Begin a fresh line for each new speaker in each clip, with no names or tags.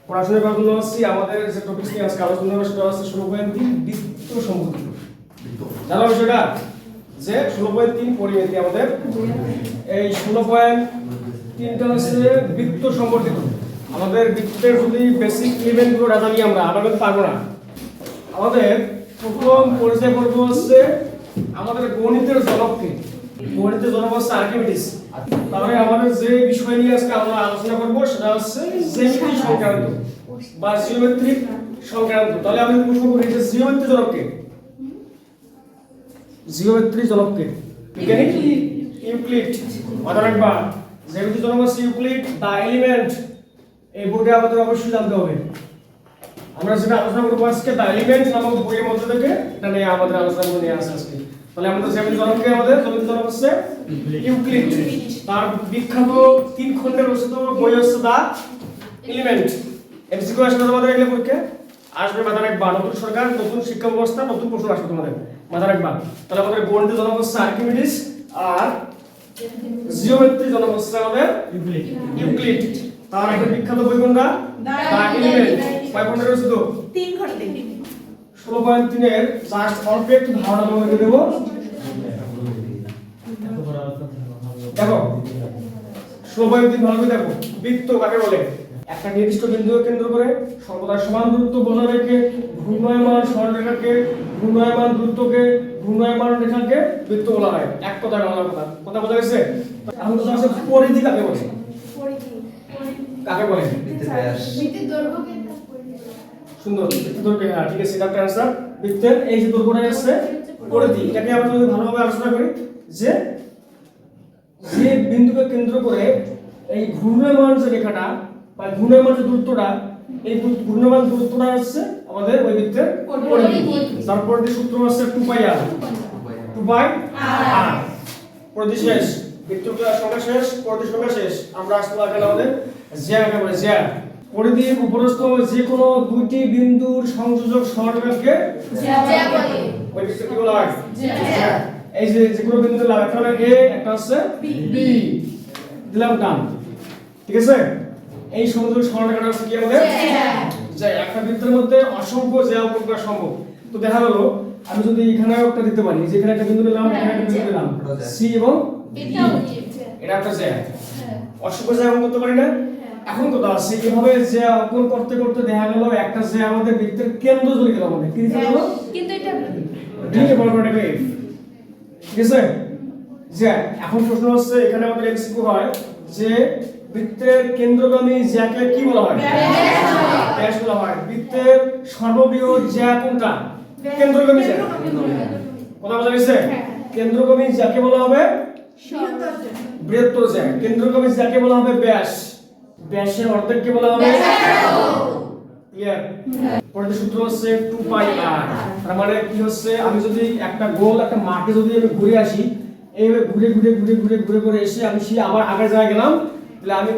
পড়াশোনা করার জন্য আসছি আমাদের যে টপিক নিয়ে আজকে আলোচনা হবে সেটা হচ্ছে 16.3 বৃত্ত সম্পত্তি। জানো বিষয়টা যে 16.3 পরিমিতি আমাদের এই 16.3টা হচ্ছে বৃত্ত সম্পর্কিত। আমাদের বৃত্তের যদি বেসিক এলিমেন্টগুলো না জানি আমরা কিন্তু পারবো না। আমাদের প্রথম পরিচয় করব হচ্ছে আমাদের গণিতের জনককে। গণিতের জনক হচ্ছে আর্কিমিডিস। তাহলে আমাদের যে বিষয় নিয়ে আজকে আমরা আলোচনা করব সেটা হচ্ছে জ্যামিতি সংক্রান্ত বা জিওমেট্রিক সংক্রান্ত। তাহলে আমি প্রশ্ন করি যে জিওমেট্রি জনককে, জিওমেট্রি জনককে বিজ্ঞানী ইউক্লিড। মনে রাখবা জ্যামিতি জনক হচ্ছে ইউক্লিড। দা এলিমেন্ট এই বইটা আমাদের অবশ্যই জানতে হবে। আমরা যেটা আলোচনা করব আজকে দা এলিমেন্ট নামক বইয়ের মধ্যে থেকে এটা নিয়ে আমাদের আলোচনা নিয়ে আসছে আজকে। তাহলে আমাদের জ্যামিতি জনককে আমাদের জ্যামিতি জনক হচ্ছে ইউক্লিড। তার বিখ্যাত 3 খণ্ডের রচিত বই হচ্ছে দা এলিমেন্ট। এমসিকিউ আসবে তোমাদের এগুলো পরীক্ষা আসবে, মাথা রাখবা। নতুন সরকার, নতুন শিক্ষা ব্যবস্থা, নতুন প্রশ্ন আসবে তোমাদের, মাথা রাখবা। তাহলে আমাদের গণিতের জনক হচ্ছে আর্কিমিডিস আর জিওমেট্রি জনক হচ্ছে আমাদের ইউক্লিড। তার একটা বিখ্যাত বই কোনটা? দা এলিমেন্ট। কয় খণ্ডের রচিত?
3 খণ্ডে।
16.3 এর জাস্ট অল্প একটু ধারণা তোমাকে দেব। দেখো 16.3 ভালো করে দেখো। বৃত্ত কাকে বলে? একটা নির্দিষ্ট বিন্দুকে কেন্দ্র করে সর্বদা সমান দূরত্ব বজায় রেখে ঘূর্ণায়মান সরলরেখাকে, ঘূর্ণায়মান দূরত্বকে, ঘূর্ণায়মান রেখাকে বৃত্ত বলা হয়। এক কথা বাংলা কথা বোঝা গেছে? এখন কথা হচ্ছে পরিধি কাকে বলে? কাকে বলে?
বৃত্তের দৈর্ঘ্যকে
সুন্দর, বৃত্তের দৈর্ঘ্য। হ্যাঁ ঠিক আছে, এটা आंसर। বৃত্তের এই যে দৈর্ঘ্যটা আছে পরিধি, এটাকে আমরা যদি ভালোভাবে আলোচনা করি যে যে বিন্দুকে কেন্দ্র করে এই ঘূর্ণায়মান যে রেখাটা বা ঘূর্ণায়মান যে দূরত্বটা, এই ঘূর্ণায়মান দূরত্বটা হচ্ছে আমাদের ওই বৃত্তের পরিধি। যার পরিধি সূত্র হচ্ছে 2πr। 2πr পরিধি শেষ, বৃত্তটার সংখ্যা শেষ, পরিধি সংখ্যা শেষ। আমরা আসলে আগে আমাদের জ্যা বলে জ্যা। পরিধির উপরস্থ যে কোনো দুইটি বিন্দুর সংযোজক সরলরেখাকে
জ্যা বলে।
ওই বৃত্তকে কি বলা হয়? জ্যা। এই যে কোনো বিন্দু দিলাম, একটা হলো a, একটা হচ্ছে b, দিলাম টান, ঠিক আছে? এই সংযোজক সরলরেখাটা হচ্ছে কি আমাদের জ্যা। একটা বৃত্তের মধ্যে অসংখ্য জ্যা অঙ্কন করা সম্ভব। তো দেখা গেল আমি যদি এখানেও একটা দিতে পারি, যেখানে একটা বিন্দু নিলাম, এখানে একটা বিন্দু দিলাম c এবং d, এটা একটা জ্যা। অসংখ্য জ্যা অঙ্কন করতে পারি না? এখন কথা আছে কিভাবে যে অঙ্কন করতে করতে দেখা গেল একটা যে আমাদের বৃত্তের কেন্দ্র চলে গেল, আমাদের কি চলে গেল?
কিন্তু এটা
d কে বড় করে দেবে, ঠিক আছে? যে এখন প্রশ্ন হচ্ছে এখানে আমাদের এমসিকিউ হয় যে বৃত্তের কেন্দ্রগামী জ্যাকে কি বলা হয়? ব্যাস বলা হয়। বৃত্তের সর্ববৃহৎ জ্যা কোনটা? কেন্দ্রগামী জ্যা। কথা বোঝা গেছে? কেন্দ্রগামী জ্যাকে বলা হবে বৃহত্তর জ্যা। কেন্দ্রগামী জ্যাকে বলা হবে ব্যাস। ব্যাসের অর্ধেককে বলা হবে ক্লিয়ার? পরের সূত্র হচ্ছে 2πr। তার মানে কি হচ্ছে, আমি যদি একটা গোল একটা মাঠে যদি আমি ঘুরে আসি, এইভাবে ঘুরে ঘুরে ঘুরে ঘুরে ঘুরে করে এসে আমি সেই আবার আগের জায়গায় গেলাম, তাহলে আমি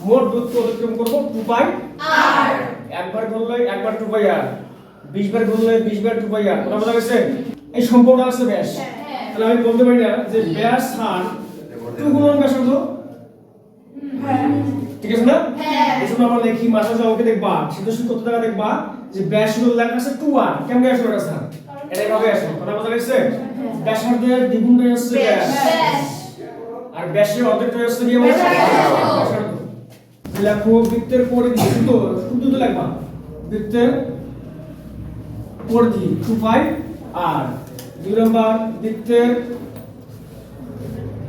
মোট দূরত্ব অতিক্রম করব 2πr। একবার ঘুরলে একবার 2πr, 20 বার ঘুরলে 20 বার 2πr। কথা বোঝা গেছে? এই সম্পর্কটা আছে ব্যাস। তাহলে আমি বলতে পারি না যে ব্যাস আর 2 গুণন ব্যাসার্ধ, ঠিক আছে না? এই জন্য আমরা দেখি মাঝে মাঝে অঙ্কে দেখবা সিদ্ধ কত টাকা দেখবা যে ব্যাসার্ধ লেখা আছে 2r, কেমন আসবে এটা স্যার? এটা এইভাবে আসবে। কথা বোঝা গেছে? ব্যাসার্ধের দ্বিগুণটা হচ্ছে ব্যাস, আর ব্যাসের অর্ধেকটা হচ্ছে কি আমাদের ব্যাসার্ধ। লেখো বৃত্তের পরিধি, শুধু তো লিখবা বৃত্তের পরিধি 2πr। 2 নম্বর বৃত্তের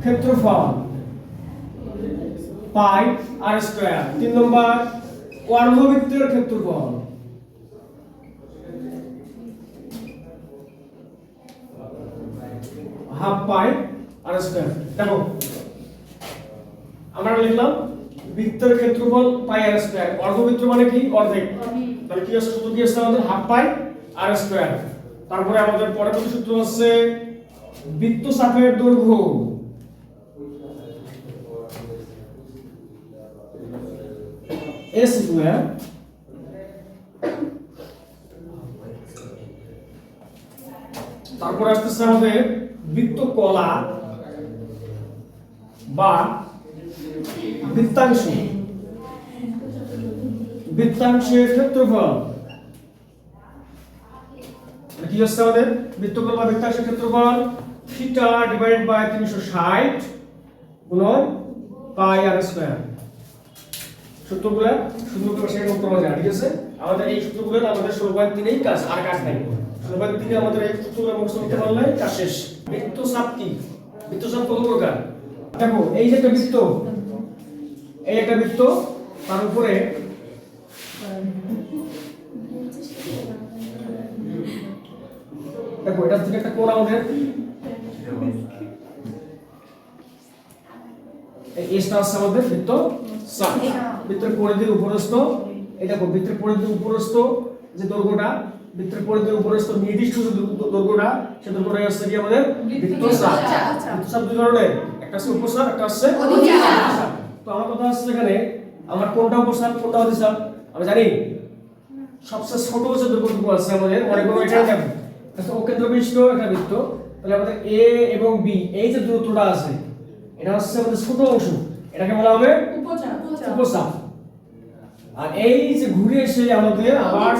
ক্ষেত্রফল পাই আর স্কয়ার। 3 নম্বর অর্ধবৃত্তের ক্ষেত্রফল হাফ পাই আর স্কয়ার। দেখো আমরা লিখলাম বৃত্তের ক্ষেত্রফল পাই আর স্কয়ার। অর্ধবৃত্ত মানে কি? অর্ধেক। তাহলে কি আছে? সূত্র কি আছে আমাদের? হাফ পাই আর স্কয়ার। তারপরে আমাদের পরবর্তী সূত্র হচ্ছে বৃত্তচাপের দৈর্ঘ্য s স্কয়ার তারপর আসতেছে আমাদের বৃত্তকলা বা বৃত্তাংশ। বৃত্তাংশের ক্ষেত্রফল কি হচ্ছে আমাদের বৃত্তকোণ বা বৃত্তাংশের ক্ষেত্রফল থিটা ডিভাইডেড বাই 360 গুণন পাই আর স্কয়ার। সূত্রগুলো সেটা করতে পারা যায়, ঠিক আছে? আমাদের এই সূত্রগুলো আমাদের 16.3 এই কাজ, আর কাজ নাই। 16.3 আমাদের এই সূত্রগুলো মুখস্থ করতে পারলে কাজ শেষ। বৃত্তচাপ কি? বৃত্তচাপ কত প্রকার? দেখো এই যে একটা বৃত্ত, এই একটা বৃত্ত, তার উপরে দেখো এটা থেকে একটা কোণ আমাদের এই এসটা আছে আমাদের বৃত্ত চাপ। বৃত্তের পরিধির উপরস্থ, এই দেখো বৃত্তের পরিধির উপরস্থ যে দৈর্ঘ্যটা, বৃত্তের পরিধির উপরস্থ নির্দিষ্ট যে দৈর্ঘ্যটা, সেই দৈর্ঘ্যটাই হচ্ছে কি আমাদের বৃত্ত চাপ। বৃত্ত চাপ দুই ধরনের, একটা হচ্ছে উপচাপ, একটা হচ্ছে অধিচাপ। তো আমার কথা হচ্ছে এখানে আমার কোনটা উপচাপ কোনটা অধিচাপ আমি জানি। সবচেয়ে ছোট যে দৈর্ঘ্যটুকু আছে আমাদের, মনে করো এটা দেখো আচ্ছা ও কেন্দ্র বিশিষ্ট একটা বৃত্ত, তাহলে আমাদের এ এবং বি এই যে দূরত্বটা আছে এটা হচ্ছে আমাদের ছোট অংশ, এটাকে বলা হবে উপচাপ। আর এই যে ঘুরে এসে আমাদের আবার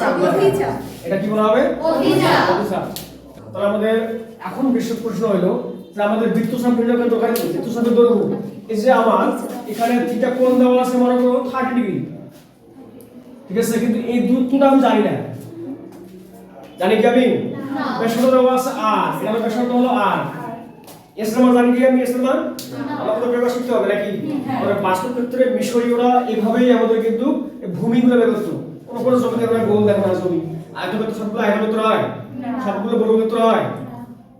এটা কি বলা হবে অধিচাপ। তাহলে আমাদের এখন বিশেষ প্রশ্ন হলো যে আমাদের বৃত্তচাপ নির্ণয় দরকার কি? বৃত্তচাপের দৈর্ঘ্য এই যে আমার এখানে থিটা কোণ দেওয়া আছে মনে করো 30 ডিগ্রি, ঠিক আছে? কিন্তু এই দূরত্বটা আমি জানি না, জানি কি আমি? ব্যাসার্ধ দেওয়া আছে আর, এখানে ব্যাসার্ধ হলো আর, এস এর মান জানি কি আমি? এস এর মান আমাদের ব্যবহার শিখতে হবে নাকি? আমরা বাস্তব ক্ষেত্রে মিশরীয়রা এইভাবেই আমাদের কিন্তু ভূমিগুলো বের করতো। কোনো জমিতে আমরা গোল দেখো না, জমি আয়তক্ষেত্র সবগুলো আয়তক্ষেত্র হয়, সবগুলো বর্গক্ষেত্র হয়।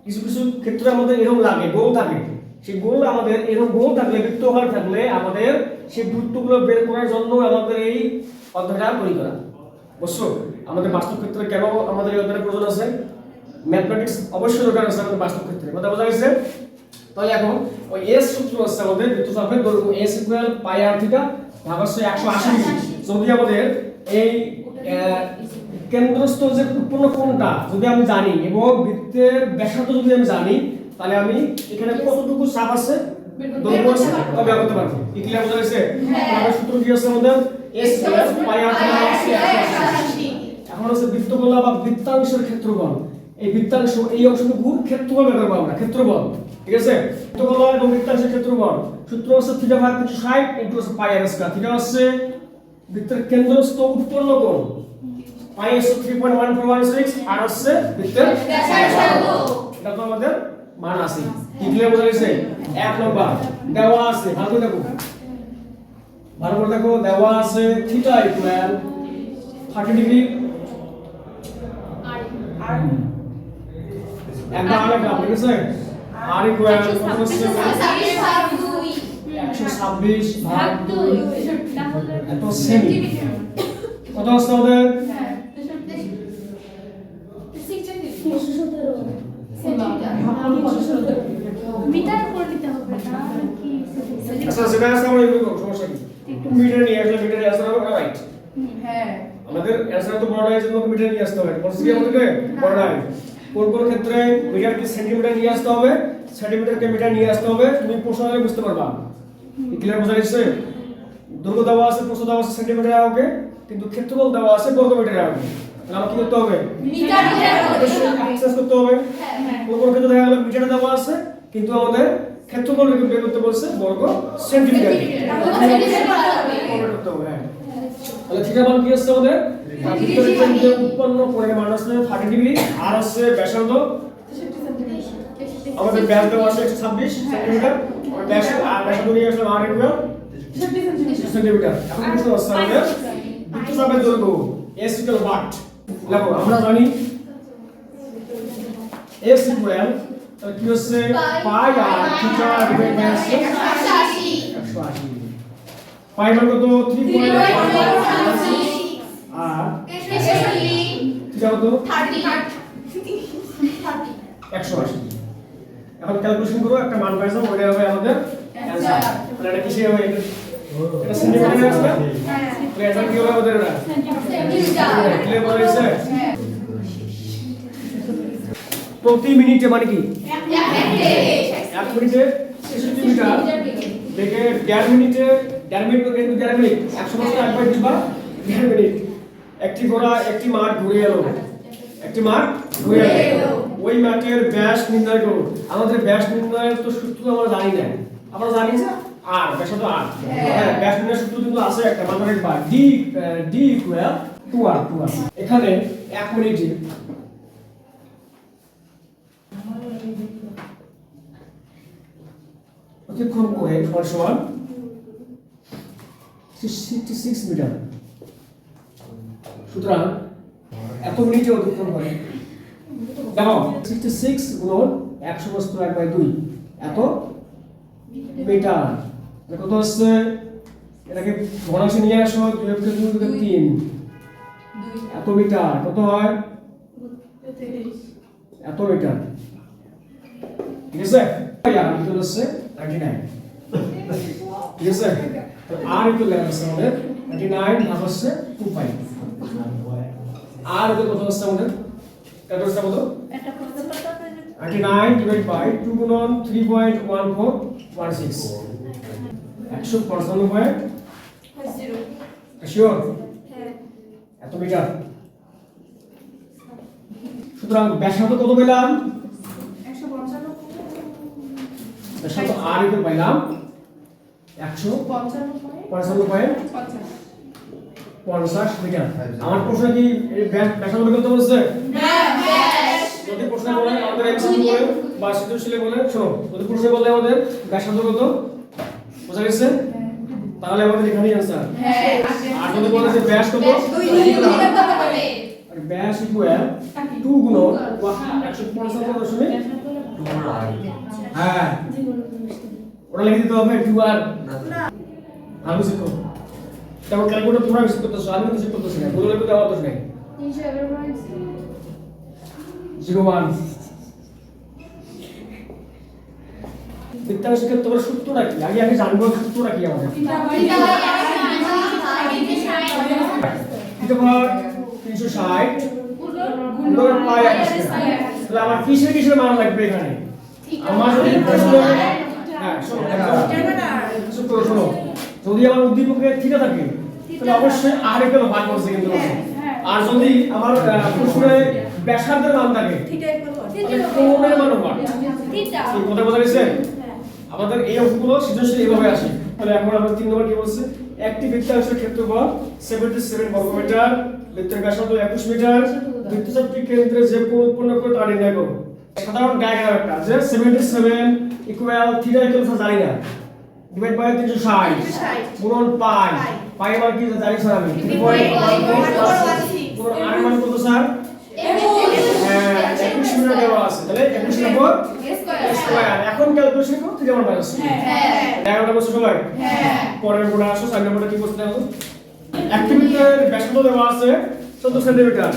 কিছু কিছু ক্ষেত্রে আমাদের এরকম লাগে গোল থাকে, সেই গোল আমাদের এরকম গোল থাকলে বৃত্তাকার থাকলে আমাদের সেই দূরত্বগুলো বের করার জন্য আমাদের এই অধ্যায়টা তৈরি করা। বুঝছো? আমাদের বাস্তব ক্ষেত্রে কেন আমাদের এই অধ্যায়ের প্রয়োজন আছে? ম্যাথমেটিক্স অবশ্যই দরকার আছে আমাদের বাস্তব ক্ষেত্রে, কথা বোঝা গেছে? তাহলে এখন ওই এস সূত্র আছে আমাদের বৃত্তচাপের দৈর্ঘ্য এস ইকুয়াল পাই আর থিটা ভাগ হচ্ছে 180 ডিগ্রি। যদি আমাদের এই কেন্দ্রস্থ যে উৎপন্ন কোণটা যদি আমি জানি এবং বৃত্তের ব্যাসার্ধ যদি আমি জানি, তাহলে আমি এখানে কতটুকু চাপ আছে দৈর্ঘ্য আছে তা বের করতে পারবো। কি ক্লিয়ার বোঝা গেছে? তাহলে সূত্র কি আছে আমাদের এস ইকুয়াল পাই আর থিটা 180। এখন হচ্ছে বৃত্তকোণ বা বৃত্তাংশের ক্ষেত্রফল। এই বৃত্তাংশ এই অংশটুকুর ক্ষেত্রফল বের করব আমরা, ক্ষেত্রফল, ঠিক আছে? বৃত্তকোণ এবং বৃত্তাংশের ক্ষেত্রফল সূত্র হচ্ছে থিটা ভাগ 360 ইনটু হচ্ছে পাই আর স্কয়ার। থিটা হচ্ছে বৃত্তের কেন্দ্রস্থ উৎপন্ন কোণ, পাই হচ্ছে 3.1416 আর হচ্ছে বৃত্তের ব্যাসার্ধ। এটা তো আমাদের মান আছে। কি ক্লিয়ার বোঝা গেছে? এক নম্বর দেওয়া আছে, ভালো করে দেখো, ভালো করে দেখো, দেওয়া আছে থিটা ইকুয়াল 30 ডিগ্রি একবার আলাদা, ঠিক আছে? আর ইকুয়াল 126 ভাগ 2 এত সেমি কত আসছে আমাদের?
মিটার করে নিতে হবে না কি?
আচ্ছা সেটা আছে আমরা এই সমস্যা কি? মিটার নিয়ে আসলে মিটারে আসলে হবে রাইট।
হ্যাঁ
আমাদের অ্যানসার তো বড় হয় জন্য মিটার নিয়ে আসতে হবে, বলছি কি আমাদেরকে বড় হয় কোন কোন ক্ষেত্রে মিটারকে সেন্টিমিটার নিয়ে আসতে হবে, সেন্টিমিটারকে মিটার নিয়ে আসতে হবে, তুমি প্রশ্ন হলে বুঝতে পারবা। ক্লিয়ার বোঝা গেছে? দৈর্ঘ্য দেওয়া আছে, প্রস্থ দেওয়া আছে সেন্টিমিটারে আগে, কিন্তু ক্ষেত্রফল দেওয়া আছে বর্গ মিটারে আগে। তাহলে আমাকে কি করতে হবে?
মিটার
অ্যাক্সেস করতে হবে। কোন কোন ক্ষেত্রে দেখা গেল মিটারে দেওয়া আছে কিন্তু আমাদের ক্ষেত্রফল বের করতে বলছে বর্গ সেন্টিমিটার করতে হবে। তাহলে থিটা মান কি হচ্ছে আমাদের? বৃত্তের উৎপন্ন কোণের মান হচ্ছে 30 ডিগ্রি আর হচ্ছে ব্যাসার্ধ আমাদের ব্যাস দেওয়া আছে 126 সেন্টিমিটার, আর ব্যাসার্ধ নিয়ে আসলে আর ইকুয়াল 60 সেন্টিমিটার। এখন প্রশ্ন হচ্ছে আমাদের বৃত্তচাপের দৈর্ঘ্য s ইকুয়াল ওয়াট। দেখো আমরা জানি s ইকুয়াল তাহলে কি হচ্ছে পাই আর থিটা ডিভাইড বাই 180। পাই মান কত? 3.116 আর থিটা কত? 180। এখন ক্যালকুলেশন করব, একটা মান পাই যাব, ওইটা হবে আমাদের অ্যানসার। তাহলে এটা কিসে হবে? এটা সেন্টিমিটারে আসবে। তাহলে এটা কি হবে আমাদের? এটা সেন্টিমিটার। ক্লিয়ার করে দিয়েছে? প্রতি মিনিটে মানে কি? 1 মিনিটে 66 মিটার। দেখে 1.5 মিনিটে 1.5 মিনিট করে কিন্তু 1.5 মিনিট 100 বছর একবার দিবা 1.5 মিনিট একটি ঘোড়া একটি মাঠ ঘুরে এলো একটি মাঠ ঘুরে এলো ওই মাঠের ব্যাস নির্ণয় করুন আমাদের ব্যাস নির্ণয়ের তো সূত্র আমরা জানি না আমরা জানি যে আর ব্যাস তো আর হ্যাঁ ব্যাস নির্ণয়ের সূত্র কিন্তু আছে একটা মানে বা d ইকুয়াল 2r এখানে 1 মিনিটে অতিক্রম করে সমান 66 মিটার সুতরাং এত মিনিটে অতিক্রম করে দেখো 66 গুণ 100 বস্তু 1/2 এত মিটার কত হচ্ছে এটাকে ভগ্নাংশে নিয়ে আসো 2 এত মিটার কত হয় এত মিটার ঠিক আছে আর ইকুয়াল হচ্ছে 99 ঠিক আছে তো আর ইকুয়াল হচ্ছে আমাদের 99 ভাগ হচ্ছে 2 পাই আর ইকুয়াল কত হচ্ছে আমাদের কত হচ্ছে কত
এটা করতে পারতো
99 divided by 2 গুণন 3.1416 195 শিওর এত মিটার সুতরাং ব্যাসার্ধ কত পেলাম
155
ব্যাসার্ধ আর ইকুয়াল পাইলাম 155.50 মিটার আমার প্রশ্ন কি ব্যাসার্ধ কত বলছে যদি প্রশ্ন বলে আমাদের এমসিকিউ বলে বা সৃজনশীলে বলে শোনো যদি প্রশ্ন বলে আমাদের ব্যাসার্ধ কত বোঝা গেছে তাহলে আমাদের এখানেই आंसर আর যদি বলে যে ব্যাস কত আর ব্যাস ইকুয়াল 2 গুণ 155.2 হ্যাঁ ওটা লিখে দিতে হবে 2 আর আমি শিখো তারপর ক্যালকুলেটর তোমরা বেশি করতেছো আমি কিছু করতেছি না বলে লিখে দেওয়া দরকার নেই 01 বিদ্যাংশ ক্ষেত্রে সূত্রটা কি আগে জানবো সূত্রটা কি আমাদের ভাগ 360 গুণ পাই আছে তাহলে আমার কিসের মান লাগবে এখানে আমার যদি প্রশ্ন হ্যাঁ শোনো যদি আমার উদ্দীপকে থিটা থাকে তাহলে অবশ্যই আর একটা ভাগ করছে কিন্তু আর যদি আমার প্রশ্নে ব্যাসার্ধের মান থাকে তাহলে কোণের মান হবে
থিটা
কি কথা বোঝা গেছে আমাদের এই অঙ্কগুলো সৃজনশীল এইভাবে আসে তাহলে এখন আমরা 3 নম্বর কি বলছে একটি বৃত্তাংশের ক্ষেত্রফল 77 বর্গ মিটার বৃত্তের ব্যাসার্ধ 21 মিটার বৃত্তচাপটি কেন্দ্রে যে কোণ উৎপন্ন করে তা নির্ণয় করো সাধারণ ডায়াগ্রাম একটা যে 77 ইকুয়াল থিটা ইকুয়াল জানি না ডিভাইড বাই 360 গুণন পাই পাই মানে কি জানি স্যার আমি 3.14 গুণন আর মান কত স্যার 21 মিটার দেওয়া আছে তাহলে 21 এর উপর স্কয়ার এখন ক্যালকুলেশন করো থিটা মান পাচ্ছি ডায়াগ্রামটা বুঝছো সবাই পরের গুণা আসো 4 নম্বরটা কি করতে হবে একটি বৃত্তের ব্যাসার্ধ দেওয়া আছে 14 সেন্টিমিটার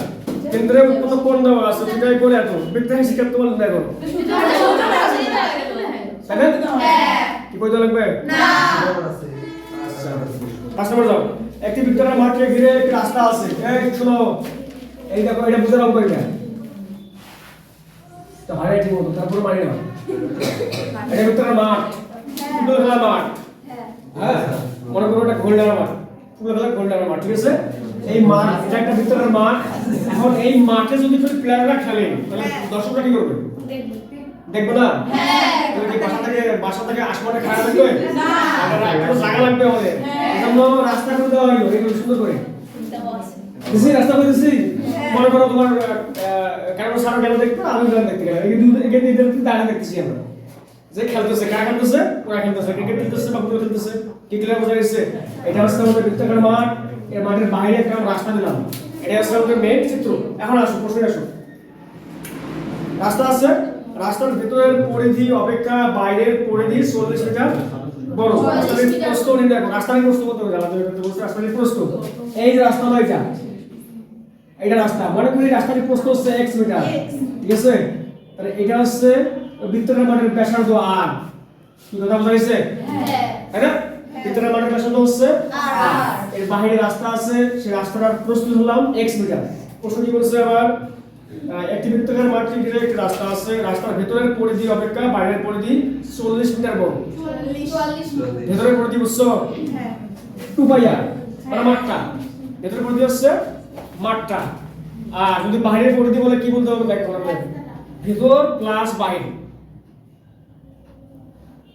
কেন্দ্রে উৎপন্ন কোণ দেওয়া আছে থিটা ইকুয়াল এত বৃত্তাংশ ক্ষেত্রফল নির্ণয় করো তাই না কি কইতে লাগবে না 5 নম্বর যাও একটি বৃত্তাকার মাঠকে ঘিরে একটি রাস্তা আছে এই শুনো এই দেখো এটা বুঝে নাও কইবে তো ভাই ঠিক মতো তারপর মানি না এটা বৃত্তাকার মাঠ ফুটবল খেলার মাঠ হ্যাঁ মনে করো এটা গোল ডাঙা মাঠ ফুটবল খেলার গোল ডাঙা মাঠ ঠিক আছে এই মাঠ এটা একটা বৃত্তাকার মাঠ এখন এই মাঠে যদি কোনো প্লেয়াররা খেলে তাহলে দর্শকরা কি করবে দেখবো না তুমি কি বাসা থেকে আসমানে খাড়া লাগবে না একটা জায়গা লাগবে আমাদের এজন্য রাস্তা করে দেওয়া হলো এগুলো সুন্দর করে দিছি রাস্তা করে দিছি মনে করো তোমার কারণ সারা গেল দেখতে আমি গেলাম দেখতে গেলাম এই দুটো এখানে দেখতে দাঁড়া দেখতেছি আমরা যে খেলতেছে কারা খেলতেছে ওরা খেলতেছে ক্রিকেট খেলতেছে বা ফুটবল খেলতেছে কি ক্লিয়ার বোঝা গেছে এটা হচ্ছে আমাদের বৃত্তাকার মাঠ এই মাঠের বাইরে একটা রাস্তা দিলাম এটা হচ্ছে আমাদের মেইন চিত্র এখন আসো প্রশ্নে আসো রাস্তা আছে রাস্তার ভিতরের পরিধি অপেক্ষা বাইরের পরিধি 40 মিটার বড় রাস্তার প্রস্থ নির্ণয় করো রাস্তার প্রস্থ কত হবে আমাদের ক্ষেত্রে বলছে রাস্তার প্রস্থ এই যে রাস্তা হলো এটা রাস্তা মনে করি রাস্তার প্রস্থ হচ্ছে x মিটার ঠিক আছে তাহলে এটা হচ্ছে বৃত্তাকার মাঠের ব্যাসার্ধ r কি কথা বোঝা গেছে হ্যাঁ তাই না বৃত্তাকার মাঠের ব্যাসার্ধ হচ্ছে r এর বাইরে রাস্তা আছে সেই রাস্তাটার প্রস্থ হলাম x মিটার প্রশ্ন কি বলছে আবার একটি বৃত্তাকার মাঠে ঘিরে একটি রাস্তা আছে রাস্তার ভেতরের পরিধি অপেক্ষা বাইরের পরিধি 40 মিটার বড় 40 ভেতরের পরিধি বুঝছো হ্যাঁ 2 পাই আর মানে মাঠটা ভেতরের পরিধি হচ্ছে মাঠটা। আর যদি বাইরের পরিধি বলে কি বলতে হবে দেখো আমাদের ভিতর প্লাস বাইরে।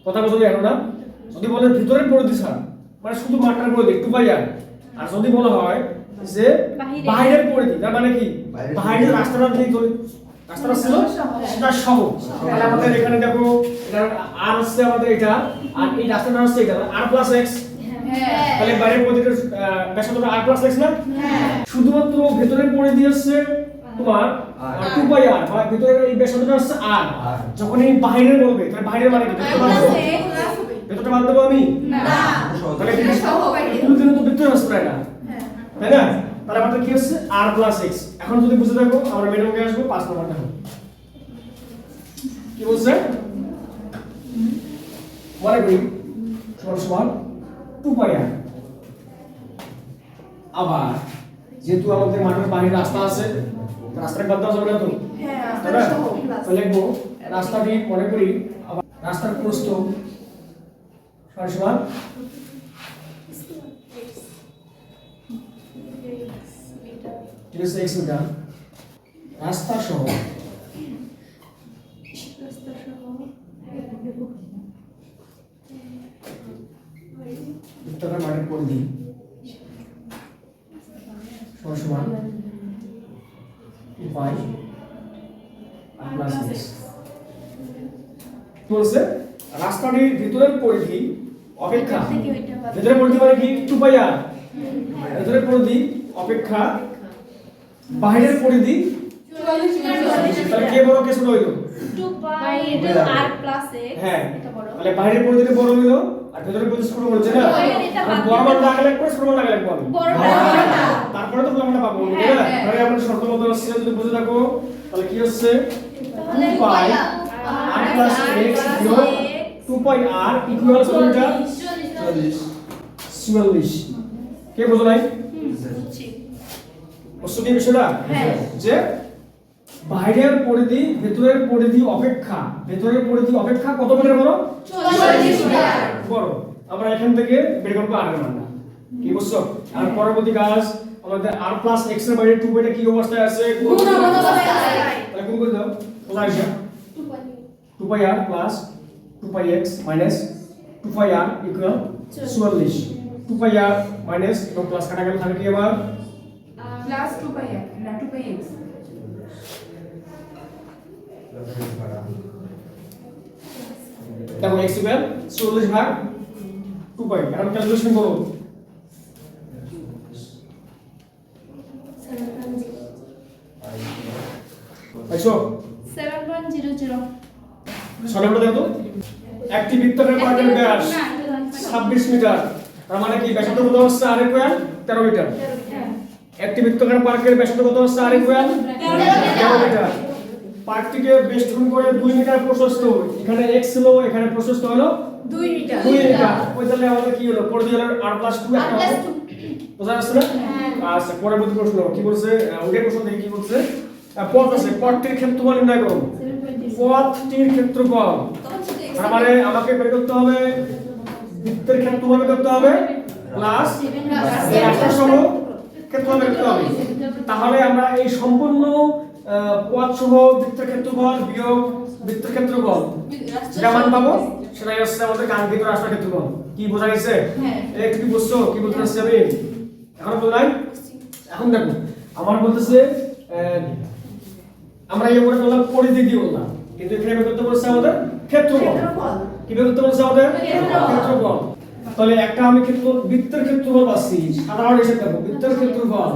কথা বুঝতে গেল না? যদি বলে ভিতরের পরিধি স্যার মানে শুধু মাঠটার পরিধি 2πr, আর যদি বলা হয় যে বাইরের পরিধি তার মানে কি বাইরের রাস্তাটা নেই তো রাস্তাটা ছিল সেটা সহ। তাহলে আমাদের এখানে দেখো এটা আর হচ্ছে আমাদের এটা, আর এই রাস্তাটা হচ্ছে এটা r প্লাস x। তাহলে বাইরের পরিধির ব্যাসার্ধটা r প্লাস x না? শুধুমাত্র ভেতরের পরিধি হচ্ছে তোমার 2πr, বা ভিতরের এই ব্যাসার্ধটা হচ্ছে r। যখন এই বাইরের বলবে তাহলে বাইরের মানে কি ভেতরটা বাদ দেবো আমি
না,
তাহলে কি কোনদিনও তো ভিতরে আসবে না, তাই না? তাহলে আমাদের কি হচ্ছে r প্লাস x। এখন যদি বুঝে থাকো আমরা মেনুকে আসবো 5 নম্বরটা কি বলছে মনে করি সমান সমান 2πr। আবার যেহেতু আমাদের মাঠের বাইরে রাস্তা আছে রাস্তাটা বাদ দেওয়া যাবে না তো, তাই না? তাহলে লিখবো রাস্তাটি মনে করি আবার রাস্তার প্রস্থ সমান সমান ঠিক আছে x মিটার। রাস্তা সহ বৃত্তাকার মাঠের পরিধি সমান সমান 2πr প্লাস x। বলছে রাস্তাটির ভিতরের পরিধি অপেক্ষা ভিতরের পরিধি মানে কি 2πr, ভিতরের পরিধি অপেক্ষা বাইরের পরিধি। তাহলে কে বড় কে ছোট হইলো?
2πr প্লাস x
হ্যাঁ,
এটা বড়।
তাহলে বাইরের পরিধিটা বড় হইলো আর ভিতরের পরিধি ছোট হচ্ছে না? আর বড় মান আগে লাগবে ছোট মান আগে লাগবে তারপরে তো আমরা পাবো, তাই না? তাহলে আমরা শর্ত মতো আসছে যদি বুঝে থাকো তাহলে কি হচ্ছে 2πr প্লাস x বিয়োগ 2πr ইকুয়াল কোনটা 44। কে বুঝো নাই? বুঝছো কি বিষয়টা? যে বাইরের পরিধি ভেতরের পরিধি অপেক্ষা কত মিটার বড়?
44 মিটার
বড়। আমরা এখান থেকে বের করব r এর মানটা। কি বুঝছো? আর পরবর্তী কাজ আমাদের r প্লাস x এর বাইরে 2 টা কি অবস্থায় আছে? গুণ অবস্থায়। তাহলে গুণ করে দাও। কোথায় আসে? 2πr plus 2πx minus 2πr equal 44। 2πr minus এবং প্লাস কাটা গেলে থাকে কি আবার
প্লাস 2πr না 2πx।
দেখো x ইকুয়াল 44 ভাগ 2π। এখন ক্যালকুলেশন করো। আইছো
7.00
সরলটা দেখো একটি বৃত্তাকার পার্কের ব্যাস 26 মিটার। তার মানে কি ব্যাসার্ধ কত হচ্ছে r ইকুয়াল 13 মিটার। একটি বৃত্তাকার পার্কের ব্যাসার্ধ কত হচ্ছে r ইকুয়াল 13 মিটার। পার্কটিকে বেষ্টন করে 2 মিটার প্রশস্ত। এখানে x ছিল, এখানে প্রশস্ত হলো
2 মিটার।
2 মিটার। ওই তাহলে আমাদের কি হলো? পরিধি হলো r+2 একটা হবে। বুঝা যাচ্ছে না? আচ্ছা, পরবর্তী প্রশ্ন কি বলছে? ওই প্রশ্ন দেখি কি বলছে? পথ আছে, পথটির ক্ষেত্রফল নির্ণয় করো। পথটির ক্ষেত্রফল তার মানে আমাকে বের করতে হবে বৃত্তের ক্ষেত্রফল বের করতে হবে প্লাস রাস্তা সহ ক্ষেত্রফল বের করতে হবে। তাহলে আমরা এই সম্পূর্ণ পথ সহ বৃত্তের ক্ষেত্রফল বিয়োগ বৃত্তের ক্ষেত্রফল যেটা মান পাবো সেটাই হচ্ছে আমাদের কাঙ্ক্ষিত রাস্তার ক্ষেত্রফল। কি বোঝা গেছে? একটু কি বুঝছো? কি বলতে চাচ্ছি আমি? এখন বোঝা নাই? এখন দেখো আমার বলতেছে আমরা এই উপরে বললাম পরিধি দিয়ে বললাম, কিন্তু এখানে বের করতে বলছে আমাদের ক্ষেত্রফল। কি বের করতে বলছে আমাদের? ক্ষেত্রফল। তাহলে একটা আমি বৃত্তের ক্ষেত্রফল পাচ্ছি। সাধারণ হিসেবে দেখো বৃত্তের ক্ষেত্রফল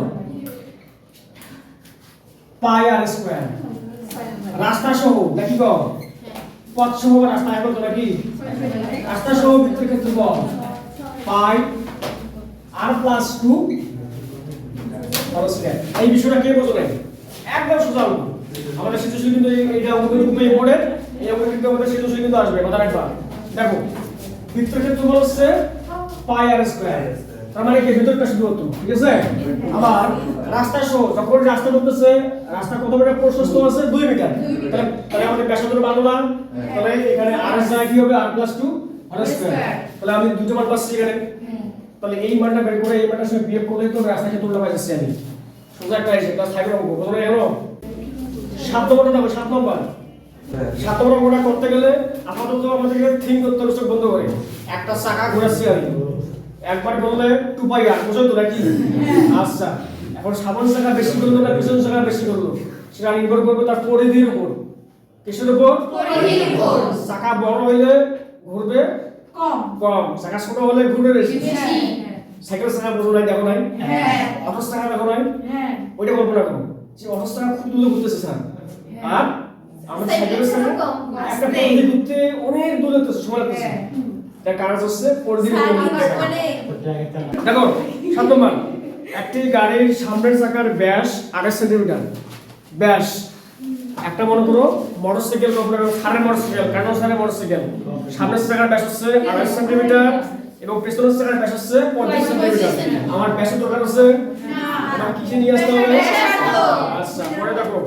পাই আর স্কয়ার। রাস্তা সহ নাকি গো? পথ সহ রাস্তা একই তো নাকি? রাস্তা সহ বৃত্তের ক্ষেত্রফল পাই r+2 হোল স্কয়ার। এই বিষয়টা কে বোঝো নাই? একদম সোজা অঙ্ক। আমাদের সিচুয়েশন কিন্তু এইটা অঙ্ক কিন্তু খুবই ইম্পর্টেন্ট। এই অঙ্ক কিন্তু আমাদের সিচুয়েশন কিন্তু আসবে, কথা রাখবা। দেখো বৃত্তের ক্ষেত্রফল হচ্ছে পাই আর স্কয়ার। তার মানে কি ভিতরটা শুধু হতো, ঠিক আছে? আবার রাস্তা সহ যখন রাস্তা করতেছে রাস্তা কত মিটার প্রশস্ত আছে? 2 মিটার। তাহলে আমাদের ব্যাসার্ধ বাড়লো না? তাহলে এখানে r এর জায়গায় কি হবে? r+2 whole square. তাহলে আমি দুটো মান পাচ্ছি এখানে। তাহলে এই মানটা বের করে এই মানটার সঙ্গে বিয়োগ করলেই তো রাস্তাকে তুলনা পাইছি আমি সোজা একটা এসে ক্লাস 5 এর অঙ্ক বলো না এলো 7 নম্বরটা দেখো 7 নম্বর 7 নম্বর অঙ্কটা করতে গেলে আপাতত আমাদেরকে থিঙ্ক করতে হবে চোখ বন্ধ করে একটা চাকা ঘোরাচ্ছি আমি একবার বললে 2 পাই আর বুঝো তো নাকি আচ্ছা এখন সামনের চাকা বেশি করলো না পিছনের চাকা বেশি করলো সেটা নির্ভর করবে তার পরিধির উপর কিসের উপর
পরিধির উপর
চাকা বড় হইলে ঘুরবে
কম
কম চাকা ছোট হলে ঘুরবে বেশি
বেশি
সাইকেল চাকা বোঝো নাই দেখো নাই
হ্যাঁ
অটো চাকা দেখো নাই
হ্যাঁ
ওইটা কল্পনা করো যে অটো চাকা খুব দূরে ঘুরতেছে স্যার আর আমাদের সাইকেলের চাকা
কম,
একটা পরিধি ঘুরতে অনেক দূরে তো সময় লাগতেছে তার কারণ হচ্ছে পরিধির উপর ঘুরতেছে। দেখো 7 নম্বর একটি গাড়ির সামনের চাকার ব্যাস 28 সেন্টিমিটার ব্যাস একটা মনে করো মোটরসাইকেল কল্পনা করো সারের মোটরসাইকেল কারণ সারের মোটরসাইকেল সামনের চাকার ব্যাস হচ্ছে 28 সেন্টিমিটার এবং পিছনের চাকার ব্যাস হচ্ছে 35 সেন্টিমিটার আমার ব্যাসের দরকার হচ্ছে আমার কিসে নিয়ে আসতে হবে আচ্ছা পরে দেখো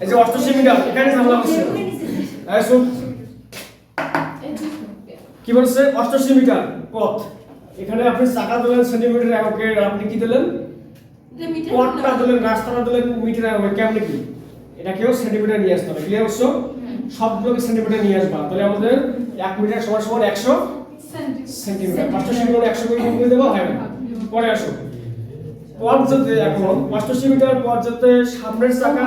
এই যে 88 মিটার এখানে ঝামেলা হচ্ছে এই শুন কি বলছে 88 মিটার পথ এখানে আপনি চাকা দিলেন সেন্টিমিটার এককে আপনি কি দিলেন পথটা দিলেন রাস্তাটা দিলেন মিটার এককে কেমনে কি এটাকেও সেন্টিমিটার নিয়ে আসতে হবে ক্লিয়ার হচ্ছে সবগুলোকে সেন্টিমিটার নিয়ে আসবা তাহলে আমাদের 1 মিটার সমান সমান 100 সেন্টিমিটার 88 মিটার 100 করে গুণ করে দেবো হয় না পরে আসো পথ যেতে এখন 88 মিটার পথ যেতে সামনের চাকা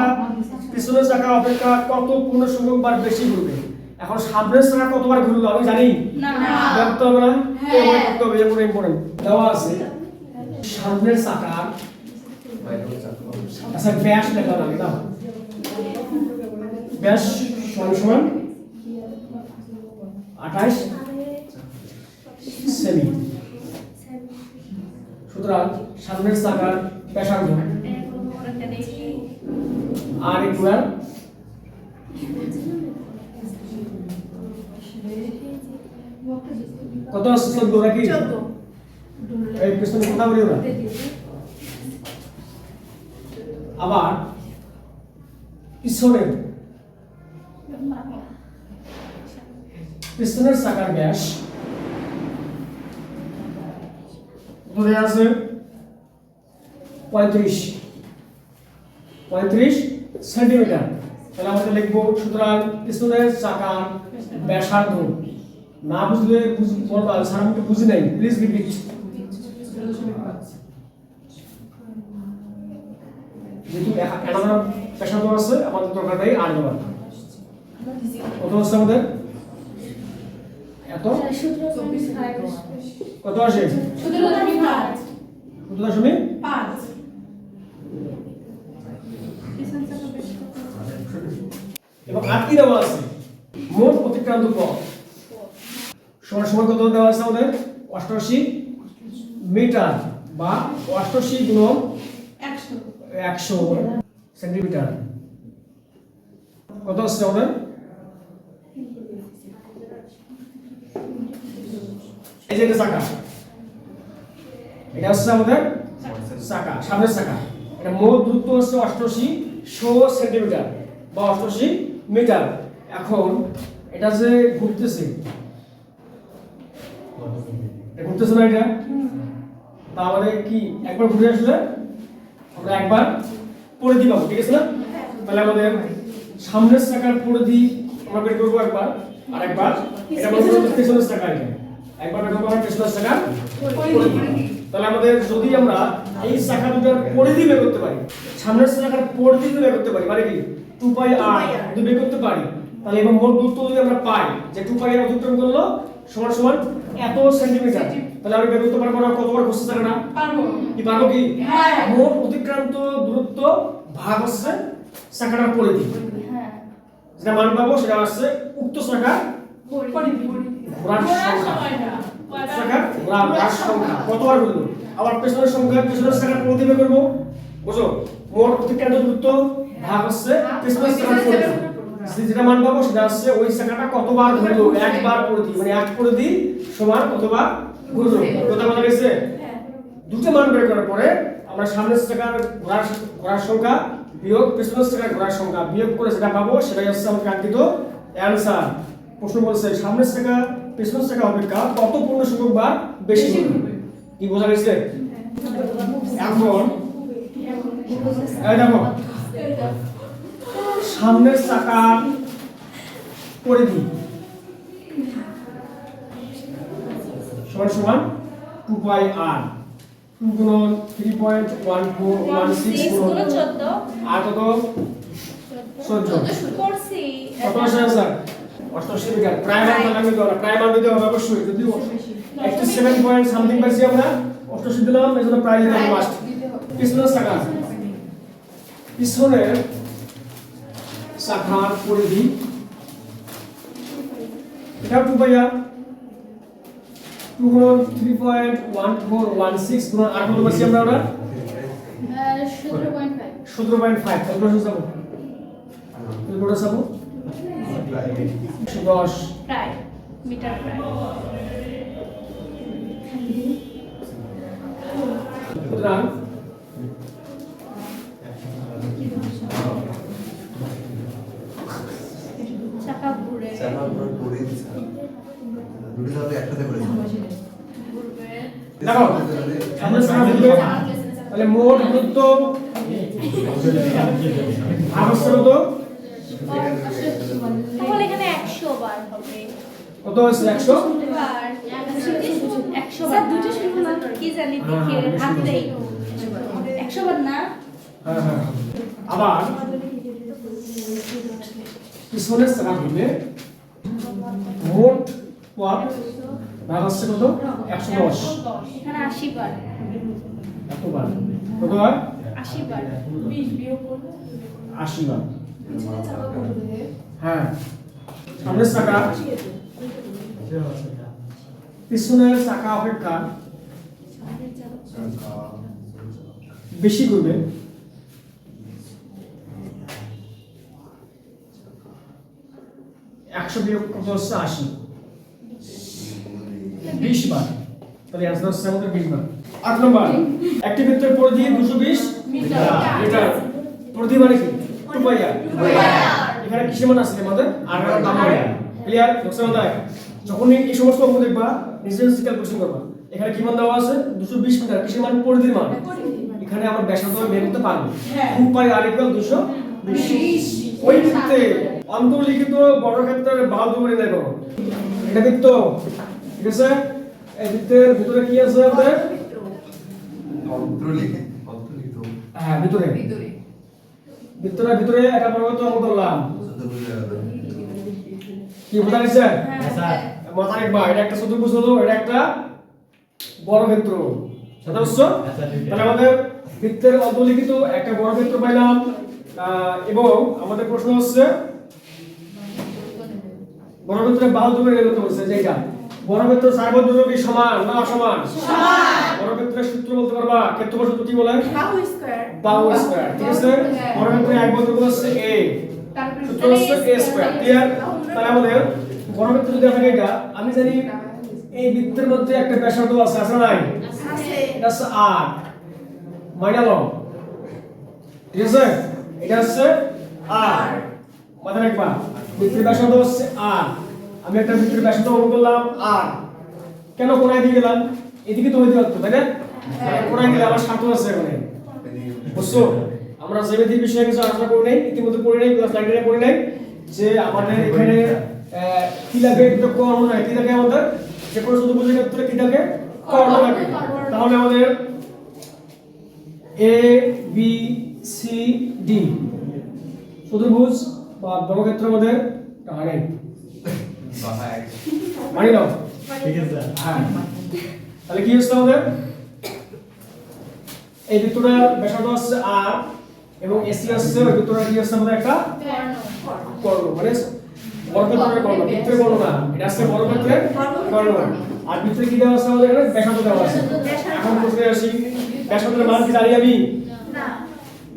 পিছনের চাকা অপেক্ষা কত পূর্ণ সংখ্যক বার বেশি ঘুরবে এখন সামনের চাকা কতবার ঘুরলো আমি জানি
না
দেখতে হবে না এই বই করতে হবে যেমন ইম্পর্টেন্ট দেওয়া আছে সামনের চাকা আচ্ছা ব্যাস লেখা লাগে না ব্যাস সমান সমান 28 সেমি সুতরাং সামনের চাকার ব্যাসার্ধ আর ইকুয়াল কত আছে 14 নাকি 14 এই পিছনে কথা বলিও না আবার পিছনের চাকার ব্যাস কত দেয়া আছে 35 সেন্টিমিটার তাহলে আমরা লিখবো সুতরাং পিছনের চাকার ব্যাসার্ধ না বুঝলে বলবা স্যার আমি তো বুঝি নাই প্লিজ রিপিট যেহেতু এনাদার ব্যাসার্ধ আছে আমাদের দরকার নেই আর দেওয়ার কত হচ্ছে আমাদের এত কত আসে 17.5 এবং আর কি দেওয়া আছে মোট অতিক্রান্ত পথ সমান সমান কত দেওয়া আছে আমাদের 88 মিটার বা 88 গুণন 100 সেন্টিমিটার কত হচ্ছে আমাদের এই যে চাকা এটা হচ্ছে আমাদের চাকা সামনের চাকা এটা মোট দূরত্ব হচ্ছে 88 সেন্টিমিটার বা 88 মিটার এখন এটা যে ঘুরতেছে ঘুরতেছে না এটা তাহলে কি একবার ঘুরে আসলে আমরা একবার পরিধি পাবো ঠিক আছে না তাহলে আমাদের সামনের চাকার পরিধি আমরা বের করবো একবার আর একবার এটা বলবো পিছনের চাকা একবার বের করবো পিছনের চাকার পরিধি তাহলে আমাদের যদি আমরা এই চাকা দুটার পরিধি বের করতে পারি সামনের চাকার পরিধি বের করতে পারি মানে কি 2 পাই r যদি বের করতে পারি তাহলে এবং মোট দূরত্ব যদি আমরা পাই যে 2 পাই r অতিক্রম করলো সমান সমান এত সেন্টিমিটার তাহলে আমরা বের করতে পারবো না কতবার ঘুরছে চাকাটা পারবো কি
হ্যাঁ
মোট অতিক্রান্ত দূরত্ব ভাগ হচ্ছে চাকাটার পরিধি যেটা মান পাবো সেটা হচ্ছে উক্ত চাকার ঘোরার সংখ্যা চাকা ঘোরার সংখ্যা কতবার ঘুরলো আবার পেছনের সংখ্যা পেছনের চাকার পরিধি বের করবো বুঝো মোট অতিক্রান্ত দূরত্ব ভাগ হচ্ছে পেছনের চাকার পরিধি যেটা মান পাবো সেটা হচ্ছে ওই চাকাটা কতবার ঘুরলো একবার পরিধি মানে এক পরিধি সমান কতবার ঘুরলো কথা বলা গেছে দুটো মান বের করার পরে আমরা সামনের চাকার ঘোরার সংখ্যা বিয়োগ পেছনের চাকার ঘোরার সংখ্যা বিয়োগ করে যেটা পাবো সেটাই হচ্ছে আমাদের কাঙ্ক্ষিত অ্যানসার প্রশ্ন বলছে সামনের চাকা পেছনের চাকা অপেক্ষা কত পূর্ণ সংখ্যক বার বেশি ঘুরবে কি বোঝা গেছে? এখন এই দেখো সামনের চাকা পরিধি সমান সমান 2 পাই r 2 গুণন 3.1416
6
গুণন
গুণ 14
আর কত 14
করছি
কত আসে স্যার 88 মিটার প্রাইম মান আমি দিলাম প্রাইম মান দিতে হবে অবশ্যই যদি 87 পয়েন্ট সামথিং পাইছি আমরা 88 দিলাম এজন্য প্রাইম দিতে মাস্ট পিছনের চাকা পিছনের চাকার পরিধি এটা 2 পাই r 2 গুণ 3.1416 গুণ আর কত পাইছি আমরা ওটা 17.5 ক্যালকুলেশন যাব ক্যালকুলেশন যাব 10
প্রায় মিটার প্রায়
সুতরাং
চাকা ঘুরে ঘুরবে
দেখো আমরা সারা দিলে তাহলে মোট দূরত্ব আবশ্যক কত
তাহলে এখানে 100 বার হবে
কত আছে 100
বার 100 বার দুটো শুনবো না কি জানি দেখে হাত দেই 100 বার না
হ্যাঁ হ্যাঁ আবার পিছনের চাকা দিলে মোট পথ ভাগ হচ্ছে কত 110
এখানে 80 বার
এতবার কত হয়
80 বার 20 বিয়োগ করব
80 বার হ্যাঁ সামনের চাকা পিছনের চাকা অপেক্ষা বেশি করবে একশো বিয়োগ কত হচ্ছে 80 20 বার তাহলে অ্যান্সার হচ্ছে আমাদের 20 বার 8 নম্বর একটি বৃত্তের পরিধি 220 মিটার পরিধি মানে কি 2 পাই r এখানে কিসের মান আছে আমাদের r এর মান ক্লিয়ার বুঝছেন না যখন এই সমস্ত অঙ্ক দেখবা নিজে নিজে ক্যালকুলেশন করবা এখানে কি মান দেওয়া আছে 220 মিটার কিসের মান পরিধির মান এখানে আমরা ব্যাসার্ধ বের করতে পারবো 2 পাই r = 220 ওই বৃত্তে অন্তর্লিখিত বর্গক্ষেত্রের বাহু করে দেখো এটা বৃত্ত ঠিক আছে এই বৃত্তের ভিতরে কি আছে আমাদের হ্যাঁ ভিতরে ভিতরে ভিতরে একটা বর্গক্ষেত্র অঙ্কন করলাম কি বোঝা গেছে
হ্যাঁ
মাথা রাখবা এটা একটা চতুর্ভুজ হলো এটা একটা বর্গক্ষেত্র সেটা হচ্ছে তাহলে আমাদের বৃত্তের অন্তর্লিখিত একটা বর্গক্ষেত্র পাইলাম এবং আমাদের প্রশ্ন হচ্ছে বর্গক্ষেত্রের বাহু দুই বের করতে বলছে যে এটা বর্গক্ষেত্রের সার্বত্র কি সমান না অসমান সমান বর্গক্ষেত্রের সূত্র বলতে পারবা ক্ষেত্রফল সূত্র কি বলে বাহু স্কয়ার ঠিক আছে বর্গক্ষেত্রের এক বর্গ হচ্ছে a সূত্র হচ্ছে a স্কয়ার ক্লিয়ার তাহলে আমাদের বর্গক্ষেত্র যদি থাকে এটা আমি জানি এই বৃত্তের মধ্যে একটা ব্যাসার্ধ আছে আছে নাই আছে এটা হচ্ছে r মাইনা লং ঠিক আছে এটা হচ্ছে r মাথা রাখবা বৃত্তের ব্যাসার্ধ হচ্ছে r আমি একটা বৃত্তের ব্যাসার্ধ অঙ্কন করলাম r কেন কোণায় দিয়ে গেলাম এদিকে তো হইতে পারতো তাই না কোণায় গেলে আমার স্বার্থ আছে এখানে বুঝছো আমরা জ্যামিতির বিষয়ে কিছু আলোচনা করি নাই ইতিমধ্যে পড়ি নাই ক্লাস 9 এ পড়ি নাই যে আমাদের এখানে কি লাগে দুটো কর্ণ লাগে কি লাগে আমাদের যে কোনো চতুর্ভুজের ক্ষেত্রে কি থাকে কর্ণ লাগে তাহলে আমাদের a b c d চতুর্ভুজ বা বর্গক্ষেত্রের মধ্যে টানে মানি নাও ঠিক আছে হ্যাঁ তাহলে কি হচ্ছে আমাদের এই বৃত্তটার ব্যাসার্ধ হচ্ছে r এবং AC হচ্ছে ওই বৃত্তটার কি হচ্ছে আমাদের একটা কর্ণ মানে বর্গক্ষেত্রের কর্ণ বৃত্তের কর্ণ না এটা হচ্ছে বর্গক্ষেত্রের কর্ণ আর বৃত্তের কি দেওয়া আছে আমাদের এখানে ব্যাসার্ধ দেওয়া আছে এখন প্রশ্নে আসি ব্যাসার্ধের মান কি জানি আমি না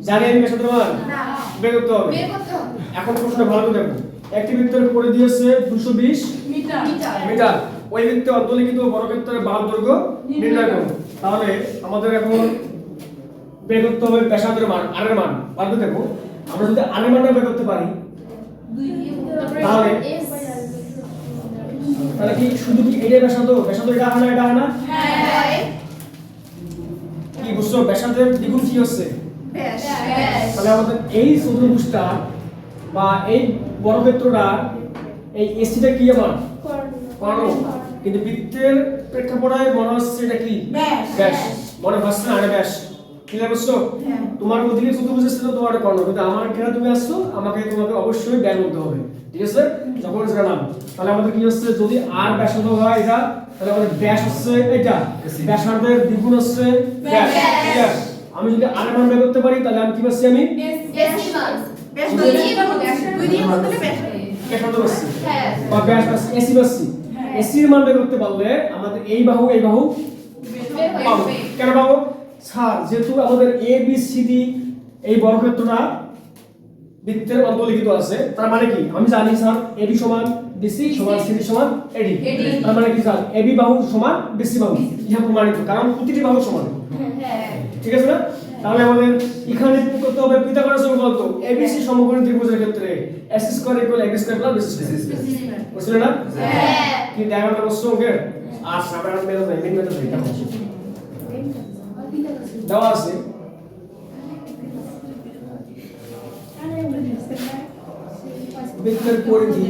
জানি আমি ব্যাসার্ধের মান না বের করতে হবে এখন প্রশ্ন ভালো করে দেখো একটি বৃত্তের পরিধি হচ্ছে 220 মিটার ওই বৃত্তে অন্তর্লিখিত বর্গক্ষেত্রের বাহু দৈর্ঘ্য নির্ণয় করো তাহলে আমাদের এখন বের করতে হবে ব্যাসার্ধের মান r এর মান বার করে দেখো আমরা যদি r এর মানটা বের করতে পারি তাহলে তাহলে কি শুধু কি এটা ব্যাসার্ধ এটা হয় না হ্যাঁ কি বুঝছো ব্যাসার্ধের দ্বিগুণ কি হচ্ছে
ব্যাস
তাহলে আমাদের এই চতুর্ভুজটা বা এই বর্গক্ষেত্রটা এই এসিটা কি আমার কর্ণ কিন্তু বৃত্তের প্রেক্ষাপটে মনে হচ্ছে এটা কি ব্যাস মনে হচ্ছে না এটা ব্যাস ক্লিয়ার বুঝছো
হ্যাঁ।
তোমার ওদিকে চতুর্ভুজের সাথে তোমার কর্ণ কিন্তু আমার এখানে তুমি আসছো তোমাকে অবশ্যই ব্যাস বলতে হবে ঠিক আছে যখন সেটা নাম তাহলে আমাদের কি হচ্ছে যদি আর ব্যাসার্ধ হয় এটা তাহলে আমাদের ব্যাস হচ্ছে এটা ব্যাসার্ধের দ্বিগুণ হচ্ছে ব্যাস ক্লিয়ার আমি যদি আর মান বের করতে পারি তাহলে আমি কি পাচ্ছি আমি
ব্যাস দুই দিয়ে বলতে ব্যাস
ব্যাসার্ধ পাচ্ছি বা ব্যাস পাচ্ছি এসি পাচ্ছি এসির মান বের করতে পারলে আমাদের এই বাহু পাবো কেন পাবো স্যার যেহেতু আমাদের এ বি সি ডি এই বর্গক্ষেত্রটা বৃত্তের অন্তর্লিখিত আছে তার মানে কি আমি জানি স্যার এবি সমান বিসি সমান সিডি সমান এডি তার মানে কি স্যার এবি বাহু সমান বিসি বাহু ইহা প্রমাণিত কারণ প্রতিটি বাহু সমান ঠিক আছে না তাহলে আমাদের এখানে কি করতে হবে পিথাগোরাস উপপাদ্য এবিসি সমকোণী ত্রিভুজের ক্ষেত্রে s square equal x square plus b square বুঝলে না কি ডায়াগ্রামটা বুঝছো ওকে আর সাধারণ মেথড নাই মেন মেথড নাই দেখো দেওয়া আছে বৃত্তের পরিধি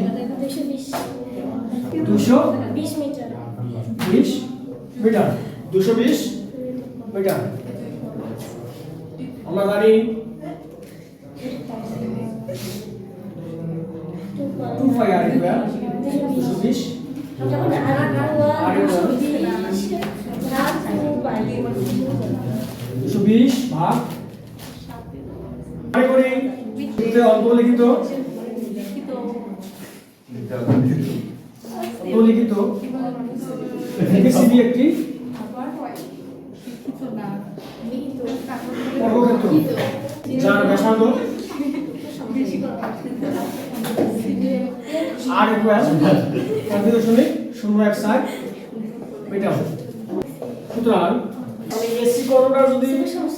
220
মিটার
মিটার 220 মিটার আমরা জানি 2 পাই আর স্কয়ার 220
যখন আর
220 ভাগ মনে করি বৃত্তের অন্তর্লিখিত এবিসিডি একটি বর্গক্ষেত্র যার ব্যাসার্ধ আর ইকুয়াল 1.017 মিটার সুতরাং আমি এসি কোণটা যদি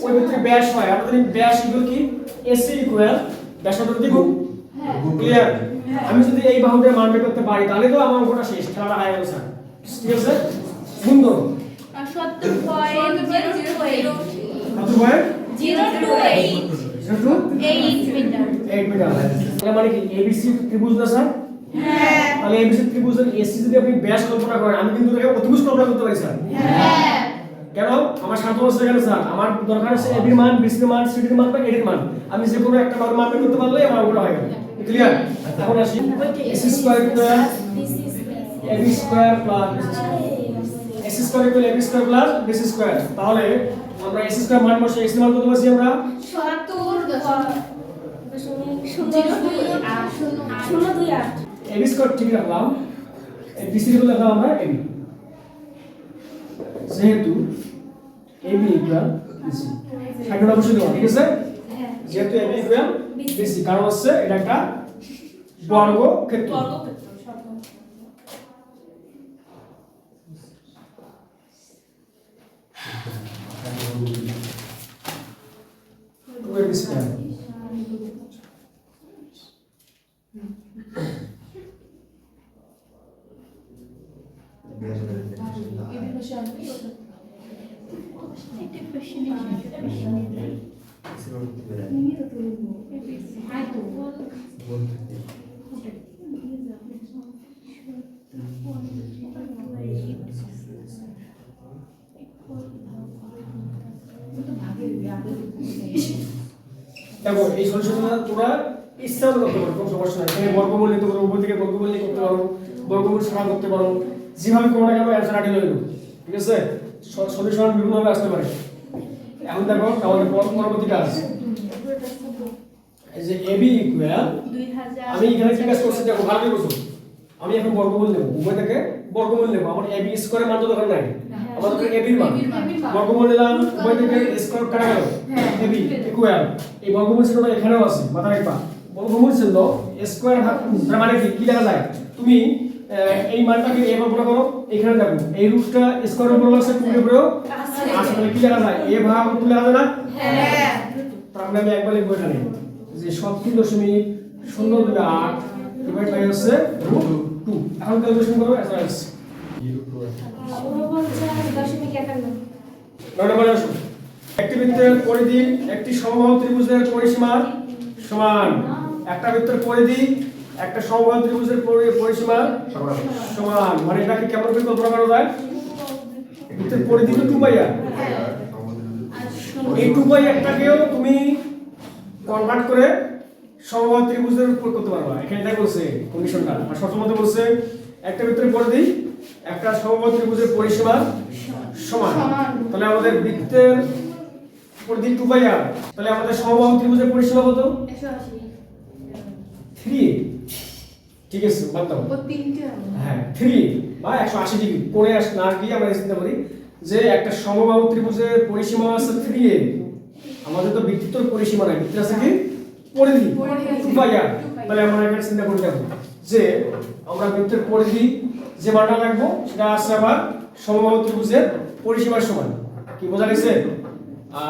ওই ভিতরে ব্যাস হয় আমাদের ব্যাস ইকুয়াল কি এসি ইকুয়াল ব্যাসার্ধ দ্বিগুণ ক্লিয়ার আমি যদি এই বাহুটার মান বের করতে পারি তাহলে তো আমার অঙ্কটা শেষ খেলাটা হয়ে গেল স্যার ঠিক আছে গুণ করো 8 মিটার তাহলে মানে কি এবিসি ত্রিভুজ না স্যার তাহলে এবিসি ত্রিভুজের এসি যদি আপনি ব্যাস কল্পনা করেন আমি কিন্তু এটাকে অতিভুজ কল্পনা করতে পারি স্যার কেন আমার স্বার্থ হচ্ছে কেন স্যার আমার দরকার হচ্ছে এবির মান বিসির মান সিডির মান বা এডির মান আমি যে কোনো একটা মান বের করতে পারলেই আমার ওটা হয়ে গেল ক্লিয়ার এখন আসি AC square equal AB square plus AC square equal AB square plus BC square তাহলে আমরা এসি স্কয়ার মান বসে এক্স মান কত পাচ্ছি আমরা
0.28
এবি স্কয়ার ঠিক রাখলাম বিসি এর রাখলাম আমরা এবি যেহেতু এবি ইকুয়াল বিসি সাইডটা অবশ্যই দেওয়া ঠিক আছে যেহেতু এবি ইকুয়াল বিসি কারণ হচ্ছে এটা একটা বর্গক্ষেত্র টু এবি স্কয়ার দেখো এই সলিউশনটা তোমরা ইচ্ছা মতো করতে পারো কোনো সমস্যা নাই এখানে বর্গমূল নিতে পারো উপর থেকে বর্গমূল নিয়ে করতে পারো বর্গমূল সমান করতে পারো যেভাবে করো না কেন অ্যানসার আটি লইলো ঠিক আছে সলিউশন বিভিন্নভাবে আসতে পারে এখন দেখো আমাদের পরবর্তী কাজ এই যে এবি ইকুয়াল
2000
আমি এখানে কি কাজ করছি দেখো ভালো করে বুঝো আমি এখন বর্গমূল নেব উভয় থেকে বর্গমূল নেব আমার এবি স্কয়ারের মান তো দরকার নাই আমাদের এবি মান বর্গমূল নিলাম উভয় থেকে স্কয়ার কাটা গেল এবি ইকুয়াল এই বর্গমূল চিহ্নটা এখানেও আছে মাথা রাখবা বর্গমূল চিহ্ন স্কয়ার ভাগ তার মানে কি লেখা যায় তুমি এই মানটাকে এ ভাগ করো এখানে দেখো এই রুটটা স্কয়ারের উপর আছে 2 এর উপরেও আছে তাহলে কি লেখা যায় এ ভাগ 2 লেখা যায় না হ্যাঁ তার মানে আমি একবার লিখব এখানে যে সব 3.028 ডিভাইড বাই হচ্ছে √2 এখন ক্যালকুলেশন করব এসআরএস
49.51
নয়টা বলে আসো একটি বৃত্তের পরিধি একটি সমবাহু ত্রিভুজের পরিসীমার সমান। একটা বৃত্তের পরিধি একটা সমবাহু ত্রিভুজের পরিসীমার সমান। মানে এটাকে কেমন করে কল্পনা করা যায়? বৃত্তের পরিধি তো 2πr, এই 2πr টাকেও তুমি কনভার্ট করে সমবাহু ত্রিভুজের উপর করতে পারবা। এখানে তাই বলছে কন্ডিশনটা, আর সবসময় বলছে একটা বৃত্তের পরিধি একটা সমবাহু ত্রিভুজের পরিসীমার সমান। তাহলে আমাদের বৃত্তের পরিধি 2πr, তাহলে আমাদের সমবাহু ত্রিভুজের পরিসীমা কত? 3। ঠিক আছে, বাদ দাও। হ্যাঁ 3 বা 180 ডিগ্রি কোণে না গিয়ে আমরা চিন্তা করি যে একটা সমবাহু ত্রিভুজের পরিসীমা আছে 3a, আমাদের তো বৃত্তের পরিসীমা নাই, বৃত্তের আছে কি পরিধি 2πr। তাহলে আমরা এখানে চিন্তা করে দেখব যে আমরা বৃত্তের পরিধি যে মানটা রাখবো সেটা আছে আবার সমবাহু ত্রিভুজের পরিসীমার সমান। কি বোঝা গেছে?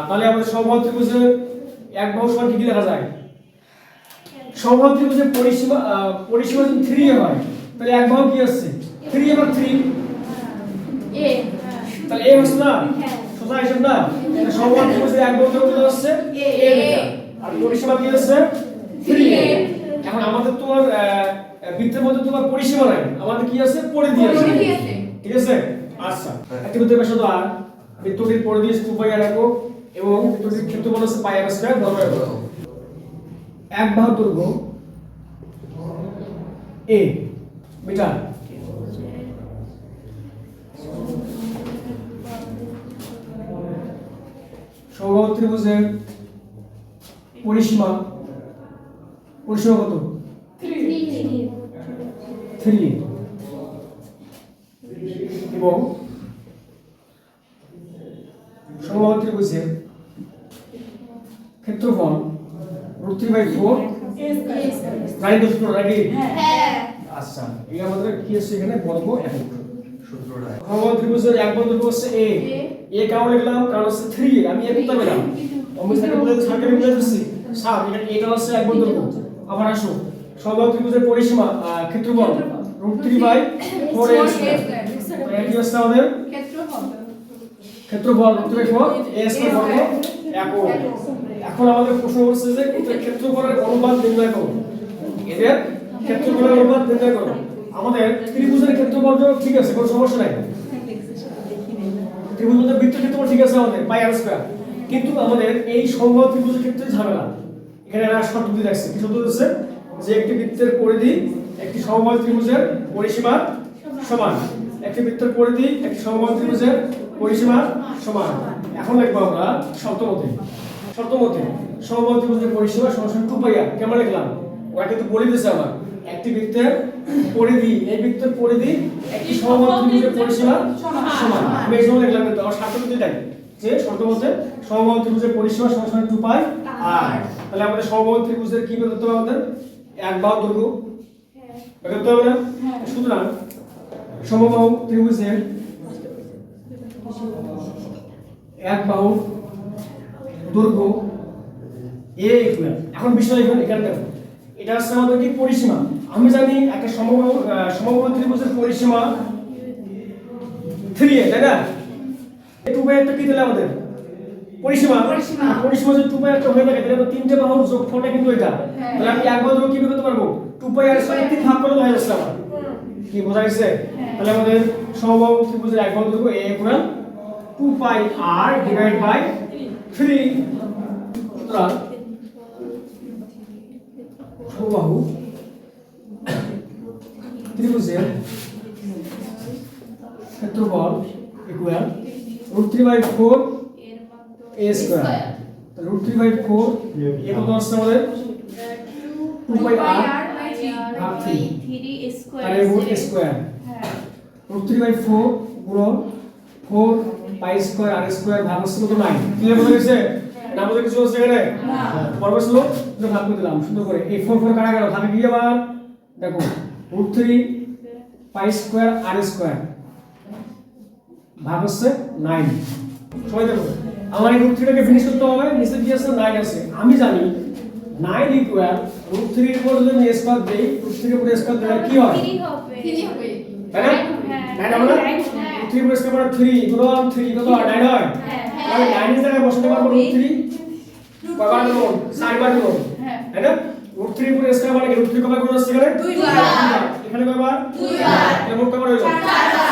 তাহলে আমাদের সমবাহু ত্রিভুজের এক বাহু সমান কি লেখা যায়? সমবাহু ত্রিভুজের পরিসীমা যদি 3a হয় তাহলে এক বাহু কি আছে? 3 এবার 3 তাহলে a হচ্ছে না? সোজা হিসাব না? সমবাহু ত্রিভুজের এক বাহু কত হচ্ছে? a আর পরিসীমা কি আছে? 3a। এখন আমাদের তো আর বৃত্তের মধ্যে তো আর পরিসীমা নাই, আমাদের কি আছে? পরিধি আছে। ঠিক আছে? আচ্ছা, একটি বৃত্তের ব্যাসার্ধ r, বৃত্তটির পরিধি 2πr একক এবং বৃত্তটির ক্ষেত্রফল হচ্ছে πr² বর্গ একক। এক বাহু দৈর্ঘ্য a মিটার, সমবাহু ত্রিভুজের পরিসীমা কত? 3 এবং সমবাহু ত্রিভুজের ক্ষেত্রফল √3/4 রাইট সূত্র নাকি? আচ্ছা, এই আমাদের কি আছে এখানে? বর্গ একক সূত্রটা। সমবাহু ত্রিভুজের এক বাহু দৈর্ঘ্য হচ্ছে a কারণ লিখলাম কারণ হচ্ছে 3 আমি এ করতে পেলাম আমি থেকে বলে সার্কেল মিলে দিচ্ছি 7, এখানে এটা হচ্ছে এক বাহু দৈর্ঘ্য। আবার আসো সমবাহু ত্রিভুজের পরিসীমা ক্ষেত্রফল √3/4 a²। এটা কি হচ্ছে আমাদের ক্ষেত্রফল √3/4 a² বর্গ একক। এখন আমাদের প্রশ্ন হচ্ছে যে এদের ক্ষেত্রফলের অনুপাত নির্ণয় করো, এদের ক্ষেত্রফলের অনুপাত নির্ণয় করো। আমাদের ত্রিভুজের ক্ষেত্রফল ঠিক আছে, কোনো সমস্যা নাই, ত্রিভুজের বৃত্তের ক্ষেত্রফল ঠিক আছে আমাদের πr², কিন্তু আমাদের এই সমবাহু ত্রিভুজের ক্ষেত্রে ঝামেলা। এখানে একটা শর্ত দিয়ে রাখছে, কি শর্ত দিচ্ছে? যে একটি বৃত্তের পরিধি একটি সমবাহু ত্রিভুজের পরিসীমার সমান। একটি বৃত্তের পরিধি একটি সমবাহু ত্রিভুজের পরিসীমার সমান। এখন লিখবো আমরা শর্তমতে সমবাহু ত্রিভুজের পরিসীমা সমান 2πr। কেমন লিখলাম? ওরা কিন্তু বলে দিয়েছে আমার একটি বৃত্তের পরিধি, এই বৃত্তের পরিধি একটি সমবাহু ত্রিভুজের পরিসীমার সমান। আমি এই সময় লিখলাম কিন্তু আমার শর্তমতে দেখ যে শর্তমতে সমবাহু ত্রিভুজের পরিসীমা সমান 2πr। তাহলে আমাদের সমবাহু ত্রিভুজের কি বের করতে হবে? আমাদের এক বাহু দৈর্ঘ্য বের করতে হবে না? সুতরাং সমবাহু ত্রিভুজের এক বাহু দৈর্ঘ্য a ইকুয়াল। এখন বিষয় এখানে দেখো, এটা হচ্ছে আমাদের কি পরিসীমা। আমি জানি একটা সমবাহু ত্রিভুজের পরিসীমা 3a, তাই না? 2πr টা কি দিলে আমাদের পরিসীমা যদি 2πr টা হয়ে থাকে তাহলে তিনটে বাহুর যোগফলটা কিন্তু এটা। তাহলে আমি এক বাহু দৈর্ঘ্য কি বের করতে পারবো? 2πr এর সাথে 3 ভাগ করে হয়ে যাচ্ছে আমার। কি বোঝা গেছে? তাহলে আমাদের সমবাহু ত্রিভুজের এক বাহু দৈর্ঘ্য a equal 2πr divide by 3। সুতরাং সমবাহু ত্রিভুজের ক্ষেত্রফল ইকুয়াল √3/4 a²। √3/4 এ কত আসছে আমাদের? 2πr ভাগ 3 তাহলে a²। √3/4 গুণন 4π² r² ভাগ হচ্ছে কত? 9। ক্লিয়ার বোঝা গেছে? না বোঝা কিছু হচ্ছে এখানে? বর্গ ছিল তো ভাগ করে দিলাম সুন্দর করে। এই 4 4 কাটা গেল, ভাগে কি আবার দেখো √3π² r² ভাগ হচ্ছে 9। সবাই দেখো আমার এই √3টাকে ফিনিশ করতে হবে। নিচে কি আছে? 9 আছে। আমি জানি 9 ইকুয়াল √3 এর উপর যদি আমি স্কয়ার দেই, √3 এর উপর স্কয়ার দিলে কি হয়?
3 হবে।
তাই না? 9 হবে না? 3 উপর স্কয়ার মানে 3 গুণন 3 কত হয়? 9 হয়। আমি 9 এর জায়গায় বসাতে পারবো √3 কয়বার দেব 4বার দেব
হ্যাঁ।
তাই না √3 পুরো স্কয়ার মানে কি √3 কয়বার করে আসছে এখানে
2বার
এখানে কয়বার
2বার
এবং কয়বার হলো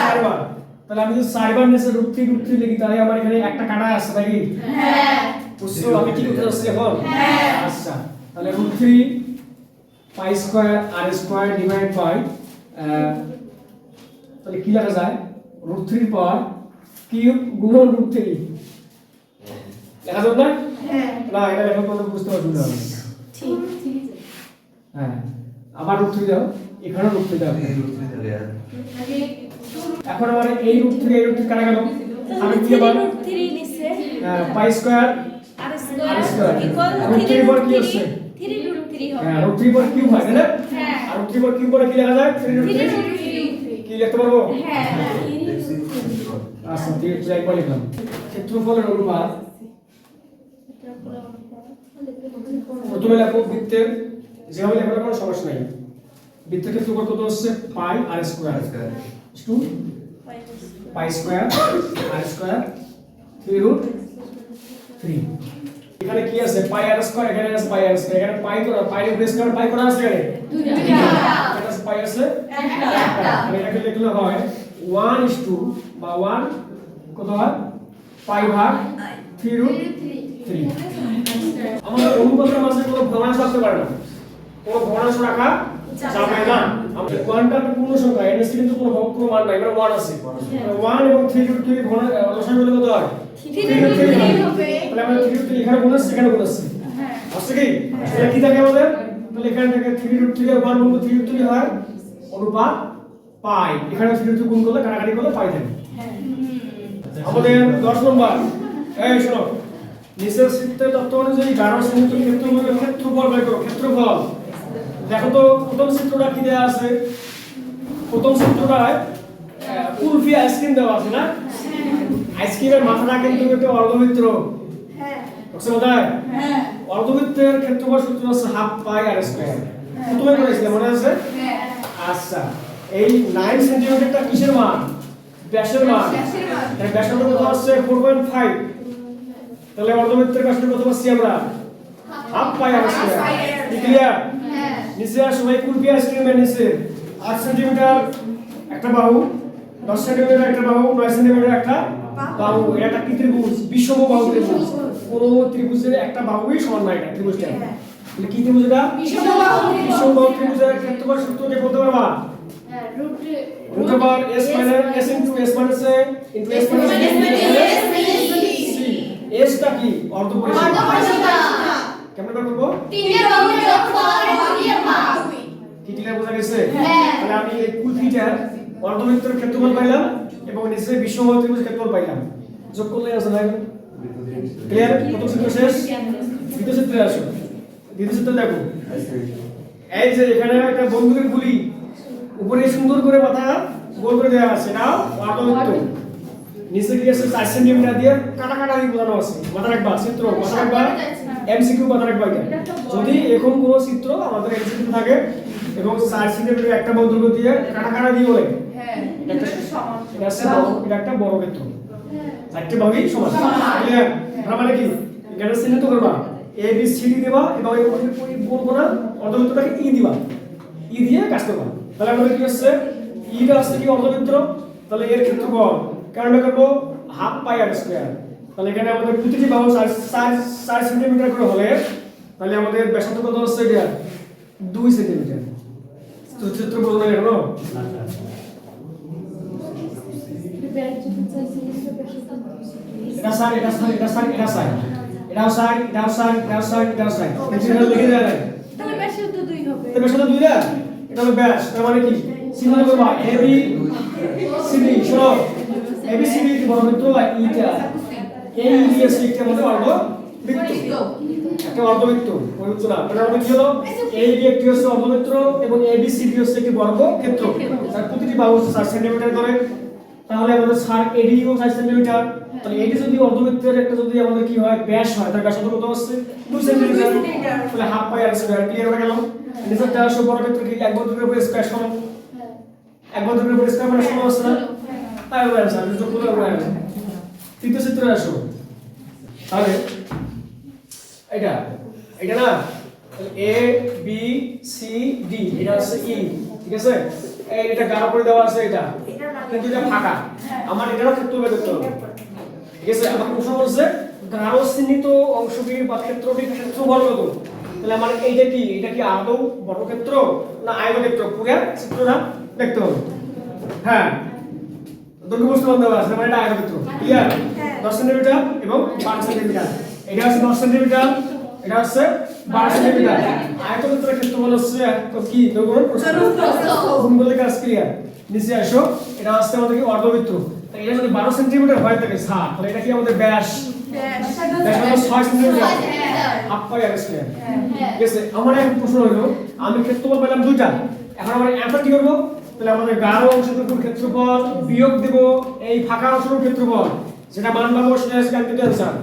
4বার তাহলে আমি যদি 4বার নিচে √3 লিখি তাহলে আমার এখানে একটা কাটা আছে নাকি
হ্যাঁ
বুঝছো আমি কি করতে যাচ্ছি এখন
হ্যাঁ।
আচ্ছা তাহলে √3 pi square r square divide by তাহলে কি লেখা যায় √3 পাওয়ার কিউব গুণন √3 লেখা যাবে না
হ্যাঁ
না এটা লেখা কোনো বুঝতে পারবো না আমি।
ঠিক ঠিক
হ্যাঁ আবার √3 দাও এখানে √3 দাও এখন আমার এই √3 কাটা গেল আমি কি আবার
√3 নিচে
পাই স্কয়ার
আর
আর
স্কয়ার
স্কয়ার
ইকুয়াল
√3 পর কি হচ্ছে
3 হবে
হ্যাঁ √3 পর কিউব হয় তাই না
হ্যাঁ।
আর √3 পর কিউব করে কি লেখা যায় 3 কি লিখতে পারবো
হ্যাঁ
আচ্ছা ঠিক আছে একবার লিখলাম ক্ষেত্রফলের অনুপাত প্রথমে লেখো বৃত্তের যেভাবে লেখার কোনো সমস্যা নাই বৃত্তের ক্ষেত্রফল কত হচ্ছে পাই আর square to pi square r square 3√3 এখানে কি আছে পাই আর স্কয়ার এখানে আছে পাই আর স্কয়ার এখানে পাই করা পাই এর স্কয়ার পাই করা আছে এখানে এটা আছে পাই আছে একটা আমি এটাকে লিখলে হয় 1:2 বা 1 কত হয় পাই ভাগ 3√3 আমাদের অনুপাতের মাঝে কোনো ভগ্নাংশ আসতে পারে না কোনো ভগ্নাংশ রাখা যাবে না আমাদের কোয়ান্টা একটা পূর্ণ সংখ্যা এনএসসি কিন্তু কোনো মান নাই মানে 1 আছে 1 এবং 3√3 লসাগু হলে কত হয়
3√3 হবে
তাহলে আমরা 3√3 এখানে গুণ আছে এখানে গুণ আছে
হ্যাঁ
আছে কি তাহলে কি থাকে আমাদের তাহলে এখানে থাকে 3√3 এর 1 গুণ 3√3 হয় অনুপাত পাই এখানে 3√3 গুণ করলে কাটাকাটি করলে পাই থাকে আমাদের 10 নম্বর এই শোনো নিচের চিত্রের তথ্য অনুযায়ী গাঢ় সমুদ্র ক্ষেত্রফল বের করো ক্ষেত্রফল দেখো তো প্রথম চিত্রটা কি দেয়া আছে প্রথম চিত্রটায় কুলফি আইসক্রিম দেওয়া আছে না আইসক্রিমের মাথাটা কিন্তু একটা অর্ধবৃত্ত
হ্যাঁ
বুঝছো কোথায়
হ্যাঁ
অর্ধবৃত্তের ক্ষেত্রফল সূত্র হচ্ছে হাফ পাই আর স্কয়ার প্রথমে করেছিলে মনে আছে
হ্যাঁ
আচ্ছা এই 9 সেন্টিমিটারটা কিসের মান ব্যাসের মান
ব্যাসের মান।
তাহলে ব্যাসের কত হচ্ছে 4.5 তাহলে অর্ধবৃত্তের ব্যাসের কত পাচ্ছি আমরা হাফ পাই আর স্কয়ার ক্লিয়ার
হ্যাঁ
নিচে আর সবাই কুলফি আইসক্রিমের নিচে 8 সেন্টিমিটার একটা বাহু 10 সেন্টিমিটার একটা বাহু 9 সেন্টিমিটার একটা বাহু এটা একটা কি ত্রিভুজ বিষম বাহু ত্রিভুজ কোন ত্রিভুজের একটা বাহুই সমান না এটা ত্রিভুজটা তাহলে কি ত্রিভুজ এটা বিষম বাহু ত্রিভুজের ক্ষেত্রফল সূত্রকে বলতে পারবা root over s minus s into s minus a into s minus c s টা কি অর্ধ পরিসীমা কেমন করে করব কি ক্লিয়ার বোঝা গেছে তাহলে আমি এই কুলফিটার অর্ধবৃত্তের ক্ষেত্রফল পাইলাম এবং নিচে বিষম ত্রিভুজ ক্ষেত্রফল পাইলাম যোগ করলে আছে না ক্লিয়ার প্রথম চিত্র শেষ দ্বিতীয় চিত্রে আসো দ্বিতীয় চিত্র দেখো এই যে এখানে একটা বন্দুকের গুলি উপরে সুন্দর করে মাথা গোল করে দেওয়া আছে এটা অর্ধবৃত্ত নিচে কি আছে 4 সেন্টিমিটার দিয়ে কাটা কাটা দিয়ে বোঝানো আছে মাথা রাখবা চিত্র মাথা রাখবা এমসিকিউ মাথা রাখবা এটা যদি এখন কোন চিত্র আমাদের এমসিকিউ থাকে এবং 4 সেন্টিমিটার একটা বর্গ দিয়ে কাটা কাটা দিয়ে বলে
হ্যাঁ
এটা একটা বড় ক্ষেত্র চারটি ভাগই সমান ক্লিয়ার তার মানে কি এটা চিহ্নিত করবা এ বি সি ডি দেবা এবং এই কোন কোন অর্ধবৃত্তটাকে ই দিবা ই দিয়ে কাজ করবা তাহলে আমাদের কি হচ্ছে ইটা হচ্ছে কি অর্ধবৃত্ত তাহলে এর ক্ষেত্রফল কেন করব হাফ পাই আর স্কয়ার তাহলে এখানে আমাদের প্রতিটি বাহু 4 সেন্টিমিটার করে হলে তাহলে আমাদের ব্যাসার্ধ কত হচ্ছে এটা 2 সেন্টিমিটার তো চিত্র বোঝা গেল না এটা স্যার এটা স্যার এটা স্যার এটা স্যার এটাও স্যার এটাও স্যার এটাও স্যার এটাও স্যার এটা লিখে দেয়া যায়
তাহলে ব্যাসের তো 2 হবে
এটা ব্যাসার্ধ 2 না এটা হলো ব্যাস তার মানে কি চিহ্নিত করবা এ বি সি ডি শোনো এ বি সি ডি কি বর্গবৃত্ত আর ইটা এই দিয়ে লিখতে আমাদের অর্ধবৃত্ত একটা অর্ধবৃত্ত বর্গবৃত্ত না মানে আমাদের কি হলো এ বি একটি হচ্ছে অর্ধবৃত্ত এবং এ বি সি ডি হচ্ছে একটি বর্গক্ষেত্র তার প্রতিটি বাহু 4 সেন্টিমিটার করে তাহলে আমাদের স্যার এডি ও 4 সেন্টিমিটার তাহলে এডি যদি অর্ধবৃত্তের একটা যদি আমাদের কি হয় ব্যাস হয় তার ব্যাসার্ধ কত হচ্ছে 2 সেন্টিমিটার তাহলে হাফ পাই আর স্কয়ার ক্লিয়ার হয়ে গেল নিচের 400 বর্গক্ষেত্র কি এক বর্গের উপর স্কয়ার সমান এক বর্গের উপর স্কয়ার মানে সমান হচ্ছে না তাই হবে স্যার যোগ করলে হবে তৃতীয় চিত্রে আসো তাহলে এটা এটা না এ বি সি ডি এটা হচ্ছে ই, ঠিক আছে? এটা গাঢ় করে দেওয়া আছে এটা, কিন্তু এটা ফাঁকা। আমার এটারও ক্ষেত্র বের করতে হবে, ঠিক আছে? আমার প্রশ্ন বলছে গাঢ় চিহ্নিত অংশটির বা ক্ষেত্রটির ক্ষেত্রফল কত। তাহলে আমার এইটা কি, এটা কি আদৌ বর্গক্ষেত্র না আয়তক্ষেত্র, পুরো চিত্রটা দেখতে হবে। হ্যাঁ, দৈর্ঘ্য বস্তুমান দেওয়া আছে, মানে এটা আয়তক্ষেত্র, ক্লিয়ার? 10 সেন্টিমিটার এবং 12 সেন্টিমিটার। এটা হচ্ছে 10 সেন্টিমিটার, এটা হচ্ছে 12 সেন্টিমিটার। আয়তক্ষেত্রের ক্ষেত্রফল হচ্ছে তো কি দৈর্ঘ্য প্রস্থ, গুণ করলে কাজ ক্লিয়ার। নিচে আসো, এটা হচ্ছে আমাদের কি অর্ধবৃত্ত। তাই এটা যদি 12 সেন্টিমিটার হয় থাকে স্যার, তাহলে এটা কি আমাদের ব্যাস? ব্যাস হলো 6 সেন্টিমিটার, হাফ পাই আর স্কয়ার। ঠিক আছে? আমার এখন প্রশ্ন হলো, আমি ক্ষেত্রফল পেলাম দুইটা, এখন আমরা অ্যান্সার কি করব? তাহলে আমাদের গাঢ় অংশটুকুর ক্ষেত্রফল বিয়োগ দেব এই ফাঁকা অংশটুকুর ক্ষেত্রফল, যেটা মান পাবো সেটা হচ্ছে ক্যালকুলেটর অ্যান্সার।